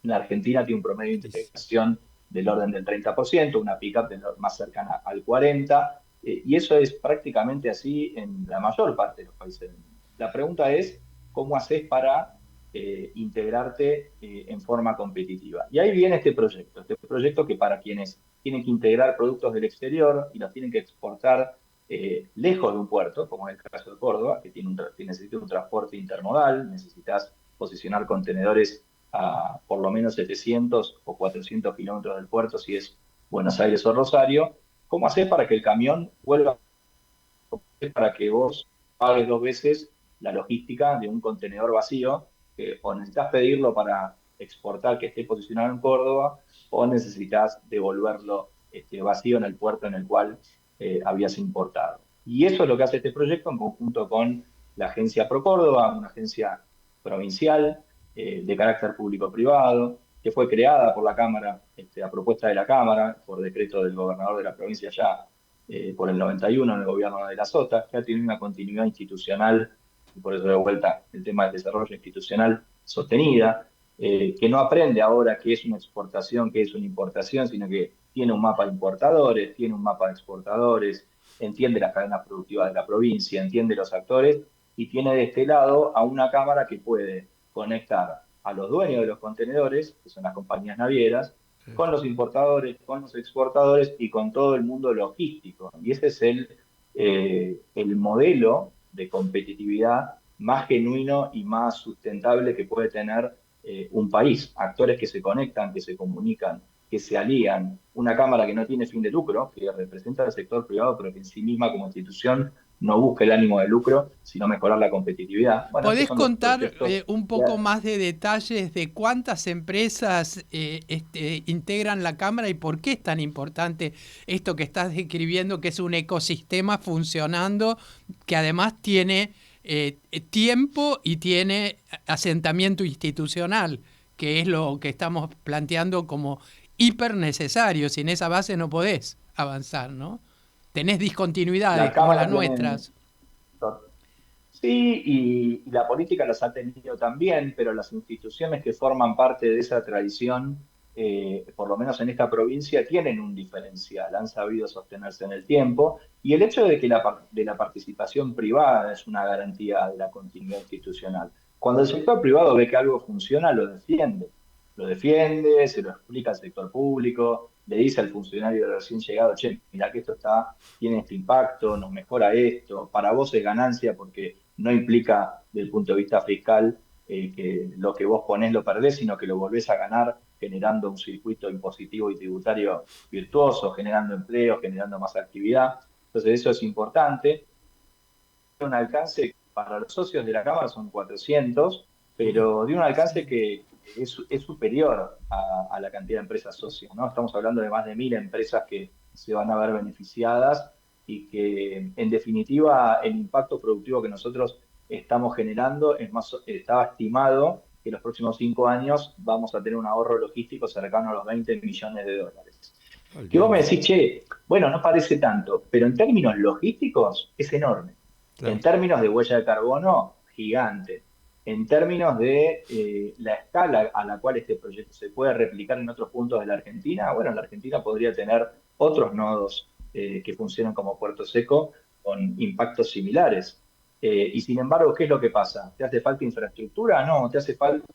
en la Argentina tiene un promedio de integración del orden del 30%, una pick-up más cercana al 40%, y eso es prácticamente así en la mayor parte de los países del mundo. La pregunta es, ¿cómo haces para integrarte en forma competitiva. Y ahí viene este proyecto que para quienes tienen que integrar productos del exterior y los tienen que exportar lejos de un puerto, como es el caso de Córdoba, que necesita un transporte intermodal, necesitas posicionar contenedores a por lo menos 700 o 400 kilómetros del puerto, si es Buenos Aires o Rosario. ¿Cómo haces para que el camión vuelva, para que vos pagues 2 veces la logística de un contenedor vacío, que o necesitas pedirlo para exportar que esté posicionado en Córdoba, o necesitas devolverlo vacío en el puerto en el cual habías importado? Y eso es lo que hace este proyecto en conjunto con la agencia ProCórdoba, una agencia provincial de carácter público-privado, que fue creada por la Cámara, a propuesta de la Cámara, por decreto del gobernador de la provincia ya por el 91 en el gobierno de la Sota, que ha tenido una continuidad institucional, y por eso de vuelta el tema del desarrollo institucional sostenida, que no aprende ahora qué es una exportación, qué es una importación, sino que tiene un mapa de importadores, tiene un mapa de exportadores, entiende las cadenas productivas de la provincia, entiende los actores, y tiene de este lado a una cámara que puede conectar a los dueños de los contenedores, que son las compañías navieras, con los importadores, con los exportadores y con todo el mundo logístico. Y ese es el modelo de competitividad más genuino y más sustentable que puede tener un país. Actores que se conectan, que se comunican, que se alían. Una cámara que no tiene fin de lucro, que representa al sector privado, pero que en sí misma como institución no busca el ánimo de lucro, sino mejorar la competitividad. Bueno, ¿podés contar un poco más de detalles de cuántas empresas integran la Cámara y por qué es tan importante esto que estás describiendo, que es un ecosistema funcionando, que además tiene tiempo y tiene asentamiento institucional, que es lo que estamos planteando como hiper necesario? Sin esa base no podés avanzar, ¿no? Tenés discontinuidades como las nuestras. Sí, y la política las ha tenido también, pero las instituciones que forman parte de esa tradición, por lo menos en esta provincia, tienen un diferencial, han sabido sostenerse en el tiempo, y el hecho de que la participación privada es una garantía de la continuidad institucional. Cuando el sector privado ve que algo funciona, lo defiende, se lo explica al sector público, le dice al funcionario recién llegado, che, mirá que esto tiene este impacto, nos mejora esto, para vos es ganancia porque no implica, desde el punto de vista fiscal, que lo que vos ponés lo perdés, sino que lo volvés a ganar generando un circuito impositivo y tributario virtuoso, generando empleo, generando más actividad. Entonces eso es importante. Un alcance para los socios de la Cámara son 400, pero de un alcance que es superior a la cantidad de empresas socias, ¿no? Estamos hablando de más de 1000 empresas que se van a ver beneficiadas y que, en definitiva, el impacto productivo que nosotros estamos generando estaba estimado que en los próximos 5 años vamos a tener un ahorro logístico cercano a los 20 millones de dólares. Que vos me decís, che, bueno, no parece tanto, pero en términos logísticos es enorme. Claro. En términos de huella de carbono, gigante. En términos de la escala a la cual este proyecto se puede replicar en otros puntos de la Argentina, bueno, la Argentina podría tener otros nodos que funcionan como puerto seco con impactos similares. Y sin embargo, ¿qué es lo que pasa? ¿Te hace falta infraestructura? No, te hace falta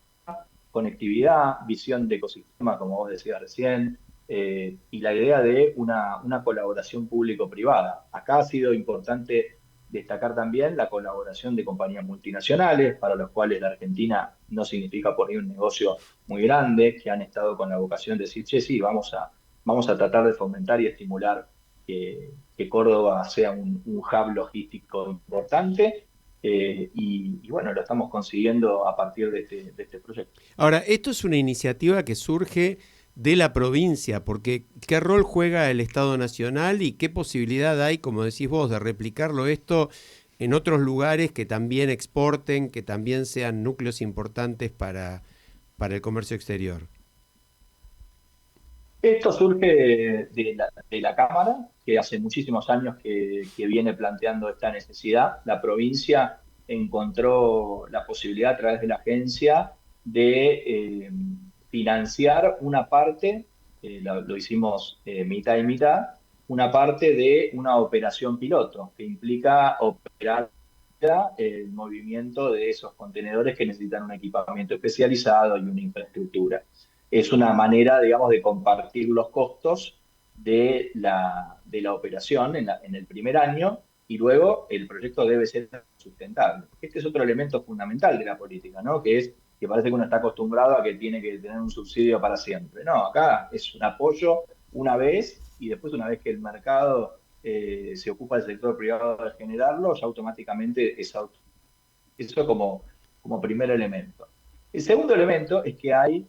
conectividad, visión de ecosistema, como vos decías recién, y la idea de una colaboración público-privada. Acá ha sido importante destacar también la colaboración de compañías multinacionales, para los cuales la Argentina no significa por ahí un negocio muy grande, que han estado con la vocación de decir, che, sí, vamos a tratar de fomentar y estimular que Córdoba sea un hub logístico importante, y bueno, lo estamos consiguiendo a partir de este proyecto. Ahora, esto es una iniciativa que surge de la provincia, porque ¿qué rol juega el Estado Nacional y qué posibilidad hay, como decís vos, de replicarlo esto en otros lugares que también exporten, que también sean núcleos importantes para el comercio exterior? Esto surge de la Cámara, que hace muchísimos años que viene planteando esta necesidad. La provincia encontró la posibilidad a través de la agencia de financiar una parte, lo hicimos mitad y mitad, una parte de una operación piloto, que implica operar el movimiento de esos contenedores que necesitan un equipamiento especializado y una infraestructura. Es una manera, digamos, de compartir los costos de la operación en el primer año, y luego el proyecto debe ser sustentable. Este es otro elemento fundamental de la política, ¿no? Que parece que uno está acostumbrado a que tiene que tener un subsidio para siempre. No, acá es un apoyo una vez, y después, una vez que el mercado se ocupa el sector privado de generarlo, ya automáticamente eso como primer elemento. El segundo elemento es que hay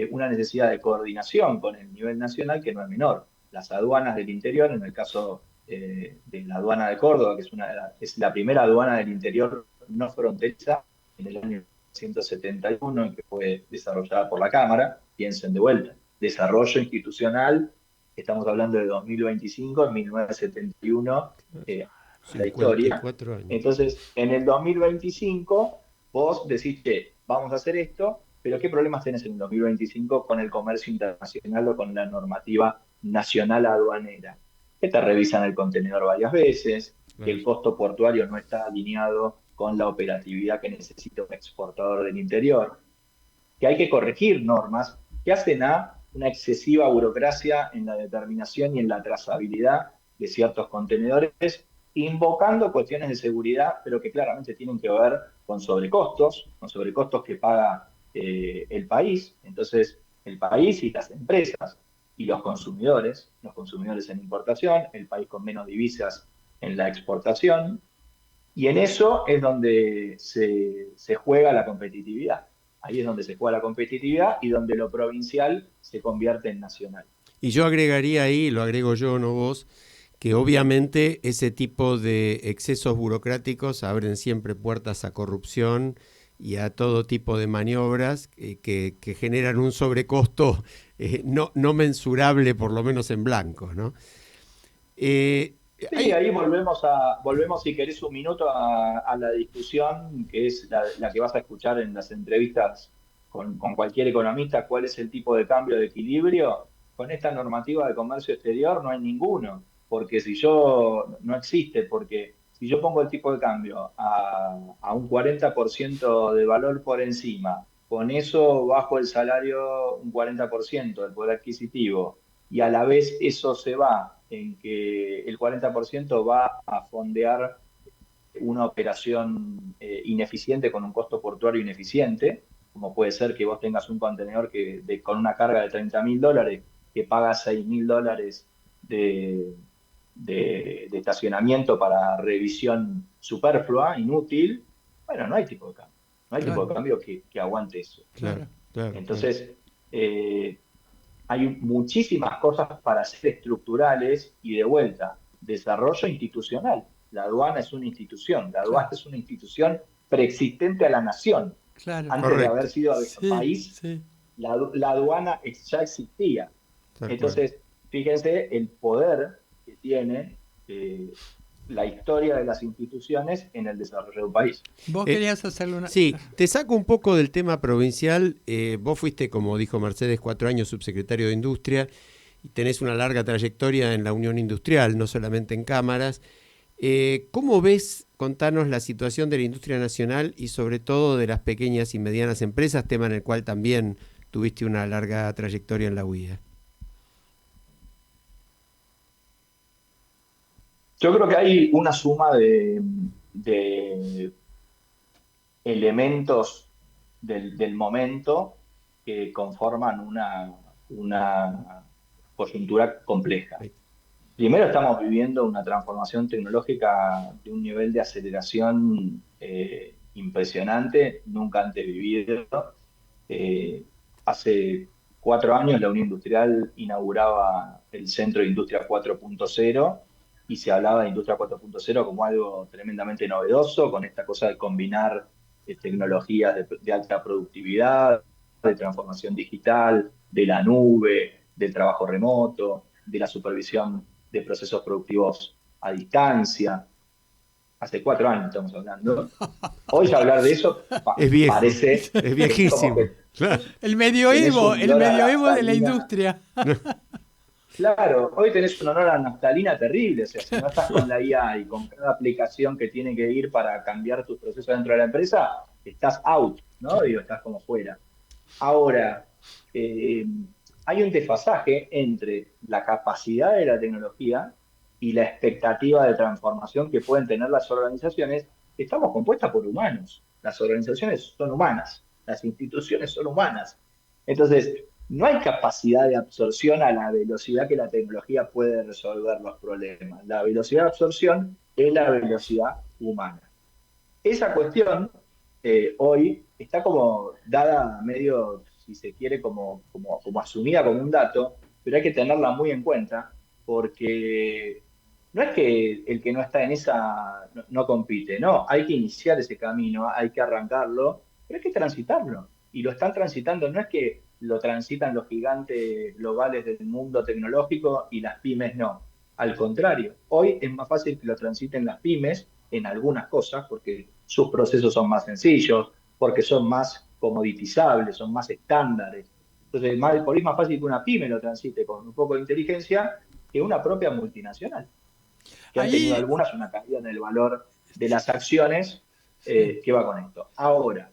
una necesidad de coordinación con el nivel nacional que no es menor. Las aduanas del interior, en el caso de la aduana de Córdoba, que es la primera aduana del interior no fronteriza en el año 1971, y que fue desarrollada por la Cámara. Piensen de vuelta, desarrollo institucional, estamos hablando de 2025, en 1971, la historia. Años. Entonces, en el 2025, vos decís que vamos a hacer esto, pero ¿qué problemas tenés en el 2025 con el comercio internacional o con la normativa nacional aduanera? Que te revisan el contenedor varias veces, que el costo portuario no está alineado con la operatividad que necesita un exportador del interior, que hay que corregir normas que hacen a una excesiva burocracia en la determinación y en la trazabilidad de ciertos contenedores, invocando cuestiones de seguridad, pero que claramente tienen que ver con sobrecostos que paga el país. Entonces, el país y las empresas y los consumidores en importación, el país con menos divisas en la exportación, y en eso es donde se juega la competitividad. Ahí es donde se juega la competitividad y donde lo provincial se convierte en nacional. Y yo agregaría ahí, lo agrego yo, no vos, que obviamente ese tipo de excesos burocráticos abren siempre puertas a corrupción y a todo tipo de maniobras que generan un sobrecosto no mensurable, por lo menos en blanco, ¿no? Sí, ahí volvemos, si querés, un minuto a la discusión, que es la que vas a escuchar en las entrevistas con cualquier economista. ¿Cuál es el tipo de cambio de equilibrio? Con esta normativa de comercio exterior no hay ninguno, porque no existe, porque si yo pongo el tipo de cambio a un 40% de valor por encima, con eso bajo el salario un 40% del poder adquisitivo, y a la vez eso se va en que el 40% va a fondear una operación ineficiente con un costo portuario ineficiente, como puede ser que vos tengas un contenedor con una carga de $30.000 que paga $6.000 de estacionamiento para revisión superflua, inútil. Bueno, no hay tipo de cambio. No hay tipo de cambio que aguante eso. Claro. Entonces, hay muchísimas cosas para ser estructurales, y de vuelta, desarrollo institucional. La aduana es una institución, la aduana es una institución preexistente a la nación. Claro. Antes de haber sido país, la aduana ya existía. Entonces, fíjense el poder que tiene la historia de las instituciones en el desarrollo de un país. Vos querías hacerle una... Sí, te saco un poco del tema provincial. Vos fuiste, como dijo Mercedes, 4 años subsecretario de Industria y tenés una larga trayectoria en la Unión Industrial, no solamente en cámaras. ¿Cómo ves, contanos, la situación de la industria nacional y sobre todo de las pequeñas y medianas empresas, tema en el cual también tuviste una larga trayectoria en la UIA? Yo creo que hay una suma de elementos del momento que conforman una coyuntura compleja. Primero, estamos viviendo una transformación tecnológica de un nivel de aceleración impresionante, nunca antes vivido. Hace 4 años la Unión Industrial inauguraba el Centro de Industria 4.0, y se hablaba de Industria 4.0 como algo tremendamente novedoso, con esta cosa de combinar tecnologías de alta productividad, de transformación digital, de la nube, del trabajo remoto, de la supervisión de procesos productivos a distancia. Hace 4 años estamos hablando. Hoy hablar de eso es viejo, parece... Es viejísimo. El medioevo de la industria. Claro, hoy tenés un olor a naftalina terrible, o sea, si no estás con la IA y con cada aplicación que tiene que ir para cambiar tus procesos dentro de la empresa, estás out, ¿no? Digo, estás como fuera. Ahora, eh, hay un desfasaje entre la capacidad de la tecnología y la expectativa de transformación que pueden tener las organizaciones. Estamos compuestas por humanos, las organizaciones son humanas, las instituciones son humanas. Entonces, no hay capacidad de absorción a la velocidad que la tecnología puede resolver los problemas. La velocidad de absorción es la velocidad humana. Esa cuestión hoy está como dada medio, si se quiere, como asumida como un dato, pero hay que tenerla muy en cuenta porque no es que el que no está en esa no compite, no, hay que iniciar ese camino, hay que arrancarlo, pero hay que transitarlo. Y lo están transitando, no es que lo transitan los gigantes globales del mundo tecnológico y las pymes no. Al contrario, hoy es más fácil que lo transiten las pymes en algunas cosas, porque sus procesos son más sencillos, porque son más comoditizables, son más estándares. Entonces, por ahí es más fácil que una pyme lo transite con un poco de inteligencia que una propia multinacional, que han tenido Ahí, algunas una caída en el valor de las acciones que va con esto. Ahora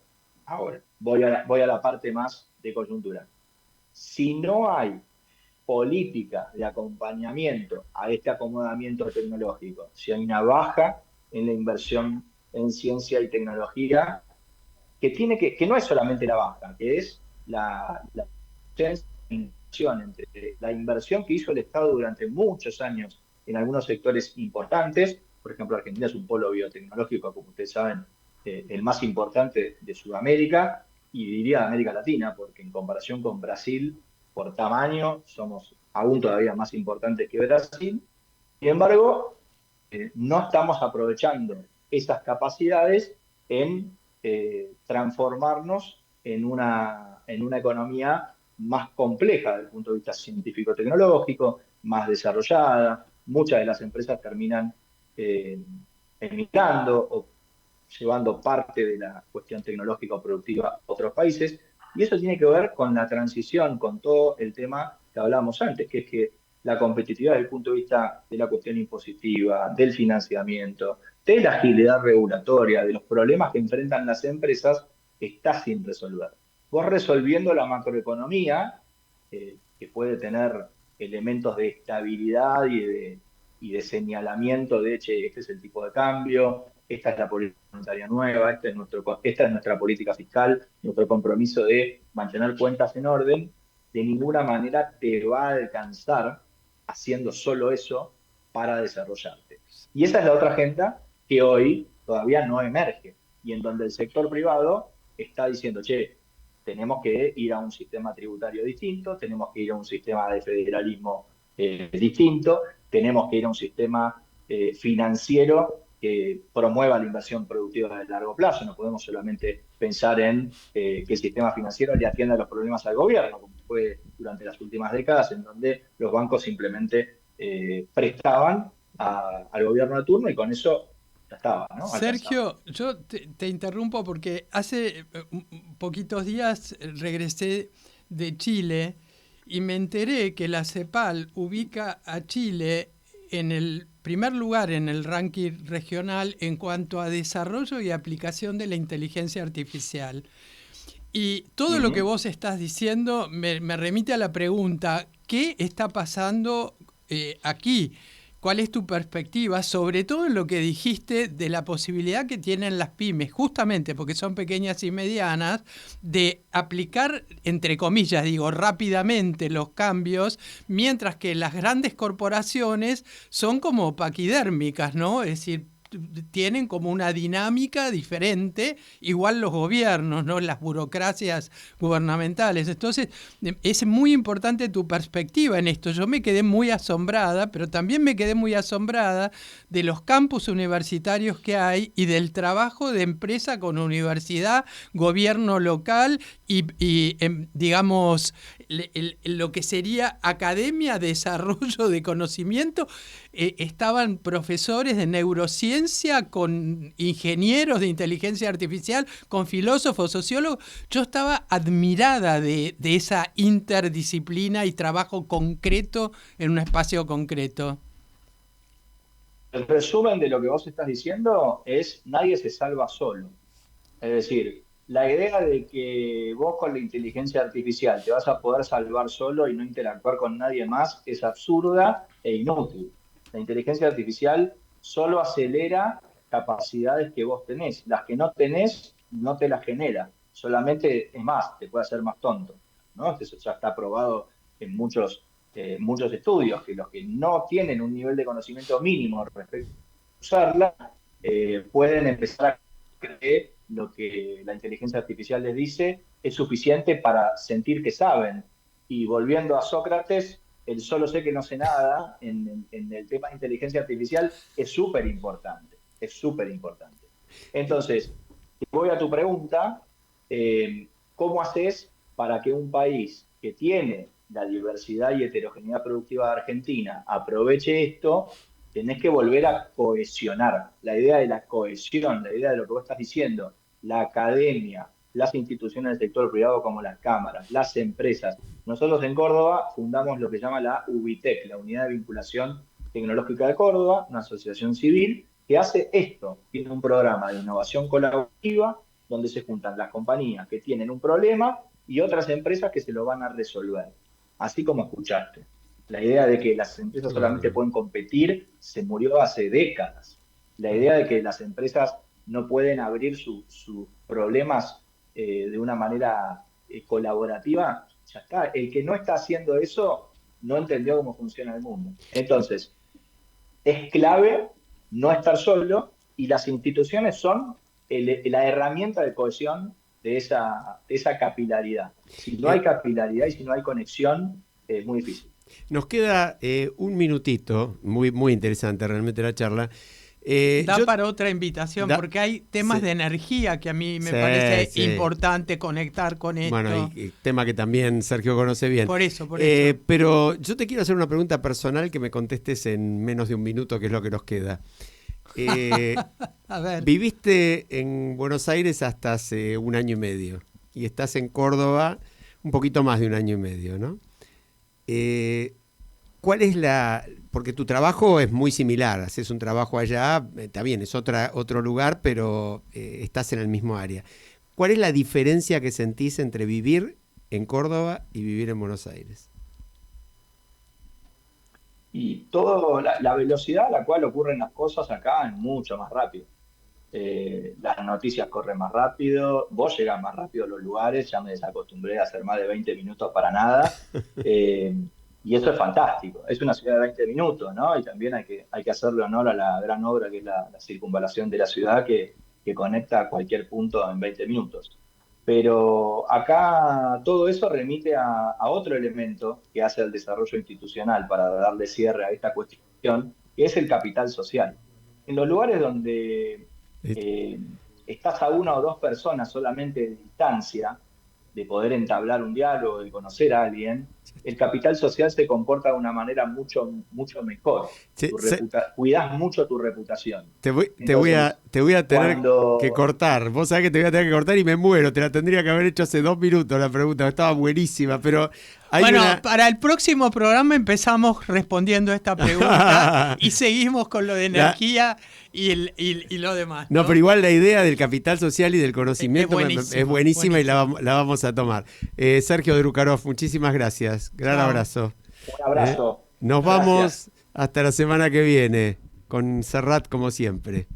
voy a la parte más de coyuntura. Si no hay política de acompañamiento a este acomodamiento tecnológico, si hay una baja en la inversión en ciencia y tecnología, que no es solamente la baja, que es la inversión entre la inversión que hizo el Estado durante muchos años en algunos sectores importantes. Por ejemplo, Argentina es un polo biotecnológico, como ustedes saben, el más importante de Sudamérica y diría de América Latina, porque en comparación con Brasil, por tamaño, somos aún todavía más importantes que Brasil. Sin embargo, no estamos aprovechando esas capacidades en transformarnos en una economía más compleja desde el punto de vista científico-tecnológico, más desarrollada. Muchas de las empresas terminan emigrando o llevando parte de la cuestión tecnológica o productiva a otros países. Y eso tiene que ver con la transición, con todo el tema que hablábamos antes, que es que la competitividad desde el punto de vista de la cuestión impositiva, del financiamiento, de la agilidad regulatoria, de los problemas que enfrentan las empresas, está sin resolver. Vos resolviendo la macroeconomía, que puede tener elementos de estabilidad y de señalamiento de, che, este es el tipo de cambio, esta es la política monetaria nueva, esta es nuestra política fiscal, nuestro compromiso de mantener cuentas en orden, de ninguna manera te va a alcanzar haciendo solo eso para desarrollarte. Y esa es la otra agenda que hoy todavía no emerge y en donde el sector privado está diciendo, che, tenemos que ir a un sistema tributario distinto, tenemos que ir a un sistema de federalismo distinto, tenemos que ir a un sistema financiero que promueva la inversión productiva de largo plazo. No podemos solamente pensar en que el sistema financiero le atienda los problemas al gobierno, como fue durante las últimas décadas, en donde los bancos simplemente prestaban al gobierno de turno y con eso ya estaba, ¿no? Sergio, yo te interrumpo porque hace poquitos días regresé de Chile y me enteré que la CEPAL ubica a Chile en el primer lugar en el ranking regional en cuanto a desarrollo y aplicación de la inteligencia artificial. Y todo lo que vos estás diciendo me remite a la pregunta, ¿qué está pasando aquí? ¿Cuál es tu perspectiva, sobre todo en lo que dijiste de la posibilidad que tienen las pymes, justamente porque son pequeñas y medianas, de aplicar, entre comillas, digo, rápidamente los cambios, mientras que las grandes corporaciones son como paquidérmicas, ¿no? Es decir, tienen como una dinámica diferente, igual los gobiernos, ¿no? Las burocracias gubernamentales. Entonces, es muy importante tu perspectiva en esto. Yo me quedé muy asombrada, pero también me quedé muy asombrada de los campus universitarios que hay y del trabajo de empresa con universidad, gobierno local y digamos, lo que sería academia, desarrollo de conocimiento, estaban profesores de neurociencia con ingenieros de inteligencia artificial, con filósofos, sociólogos. Yo estaba admirada de esa interdisciplina y trabajo concreto en un espacio concreto. El resumen de lo que vos estás diciendo es: nadie se salva solo. Es decir, la idea de que vos con la inteligencia artificial te vas a poder salvar solo y no interactuar con nadie más es absurda e inútil. La inteligencia artificial solo acelera capacidades que vos tenés. Las que no tenés, no te las genera. Solamente, es más, te puede hacer más tonto, ¿no? Eso ya está probado en muchos estudios, que los que no tienen un nivel de conocimiento mínimo respecto a usarla, pueden empezar a creer lo que la inteligencia artificial les dice es suficiente para sentir que saben. Y volviendo a Sócrates, el solo sé que no sé nada en el tema de inteligencia artificial es súper importante, es súper importante. Entonces, voy a tu pregunta, ¿cómo haces para que un país que tiene la diversidad y heterogeneidad productiva de Argentina aproveche esto? Tenés que volver a cohesionar. La idea de la cohesión, la idea de lo que vos estás diciendo, la academia, las instituciones del sector privado como las cámaras, las empresas. Nosotros en Córdoba fundamos lo que se llama la UBITEC, la Unidad de Vinculación Tecnológica de Córdoba, una asociación civil que hace esto. Tiene un programa de innovación colaborativa donde se juntan las compañías que tienen un problema y otras empresas que se lo van a resolver. Así como escuchaste. La idea de que las empresas solamente pueden competir se murió hace décadas. La idea de que las empresas no pueden abrir sus problemas de una manera colaborativa, ya está. El que no está haciendo eso no entendió cómo funciona el mundo. Entonces, es clave no estar solo, y las instituciones son la herramienta de cohesión de esa capilaridad. Si no hay capilaridad y si no hay conexión, es muy difícil. Nos queda un minutito, muy, muy interesante realmente la charla. Para otra invitación, porque hay temas de energía que a mí me parece importante conectar con esto. Bueno, y tema que también Sergio conoce bien. Por eso. Pero yo te quiero hacer una pregunta personal que me contestes en menos de un minuto, que es lo que nos queda. A ver. Viviste en Buenos Aires hasta hace 1 año y medio y estás en Córdoba un poquito más de 1 año y medio, ¿no? ¿Cuál es porque tu trabajo es muy similar, haces un trabajo allá, está bien, es otro lugar, pero estás en el mismo área. ¿Cuál es la diferencia que sentís entre vivir en Córdoba y vivir en Buenos Aires? Y la velocidad a la cual ocurren las cosas acá es mucho más rápido. Las noticias corren más rápido, vos llegás más rápido a los lugares, ya me desacostumbré a hacer más de 20 minutos para nada. Y eso es fantástico. Es una ciudad de 20 minutos, ¿no? Y también hay que hacerle honor a la gran obra que es la circunvalación de la ciudad, que conecta a cualquier punto en 20 minutos. Pero acá todo eso remite a otro elemento que hace el desarrollo institucional para darle cierre a esta cuestión, que es el capital social. En los lugares donde estás a 1 o 2 personas solamente de distancia, de poder entablar un diálogo, de conocer a alguien, el capital social se comporta de una manera mucho, mucho mejor. Cuidás mucho tu reputación. Te voy a tener que cortar. Vos sabés que te voy a tener que cortar y me muero. Te la tendría que haber hecho hace 2 minutos la pregunta. Estaba buenísima, pero... Para el próximo programa empezamos respondiendo esta pregunta y seguimos con lo de energía y lo demás. No, pero igual la idea del capital social y del conocimiento es buenísima y la vamos a tomar. Sergio Drukarov, muchísimas gracias. Gran abrazo. Un abrazo. Nos vamos hasta la semana que viene con Serrat como siempre.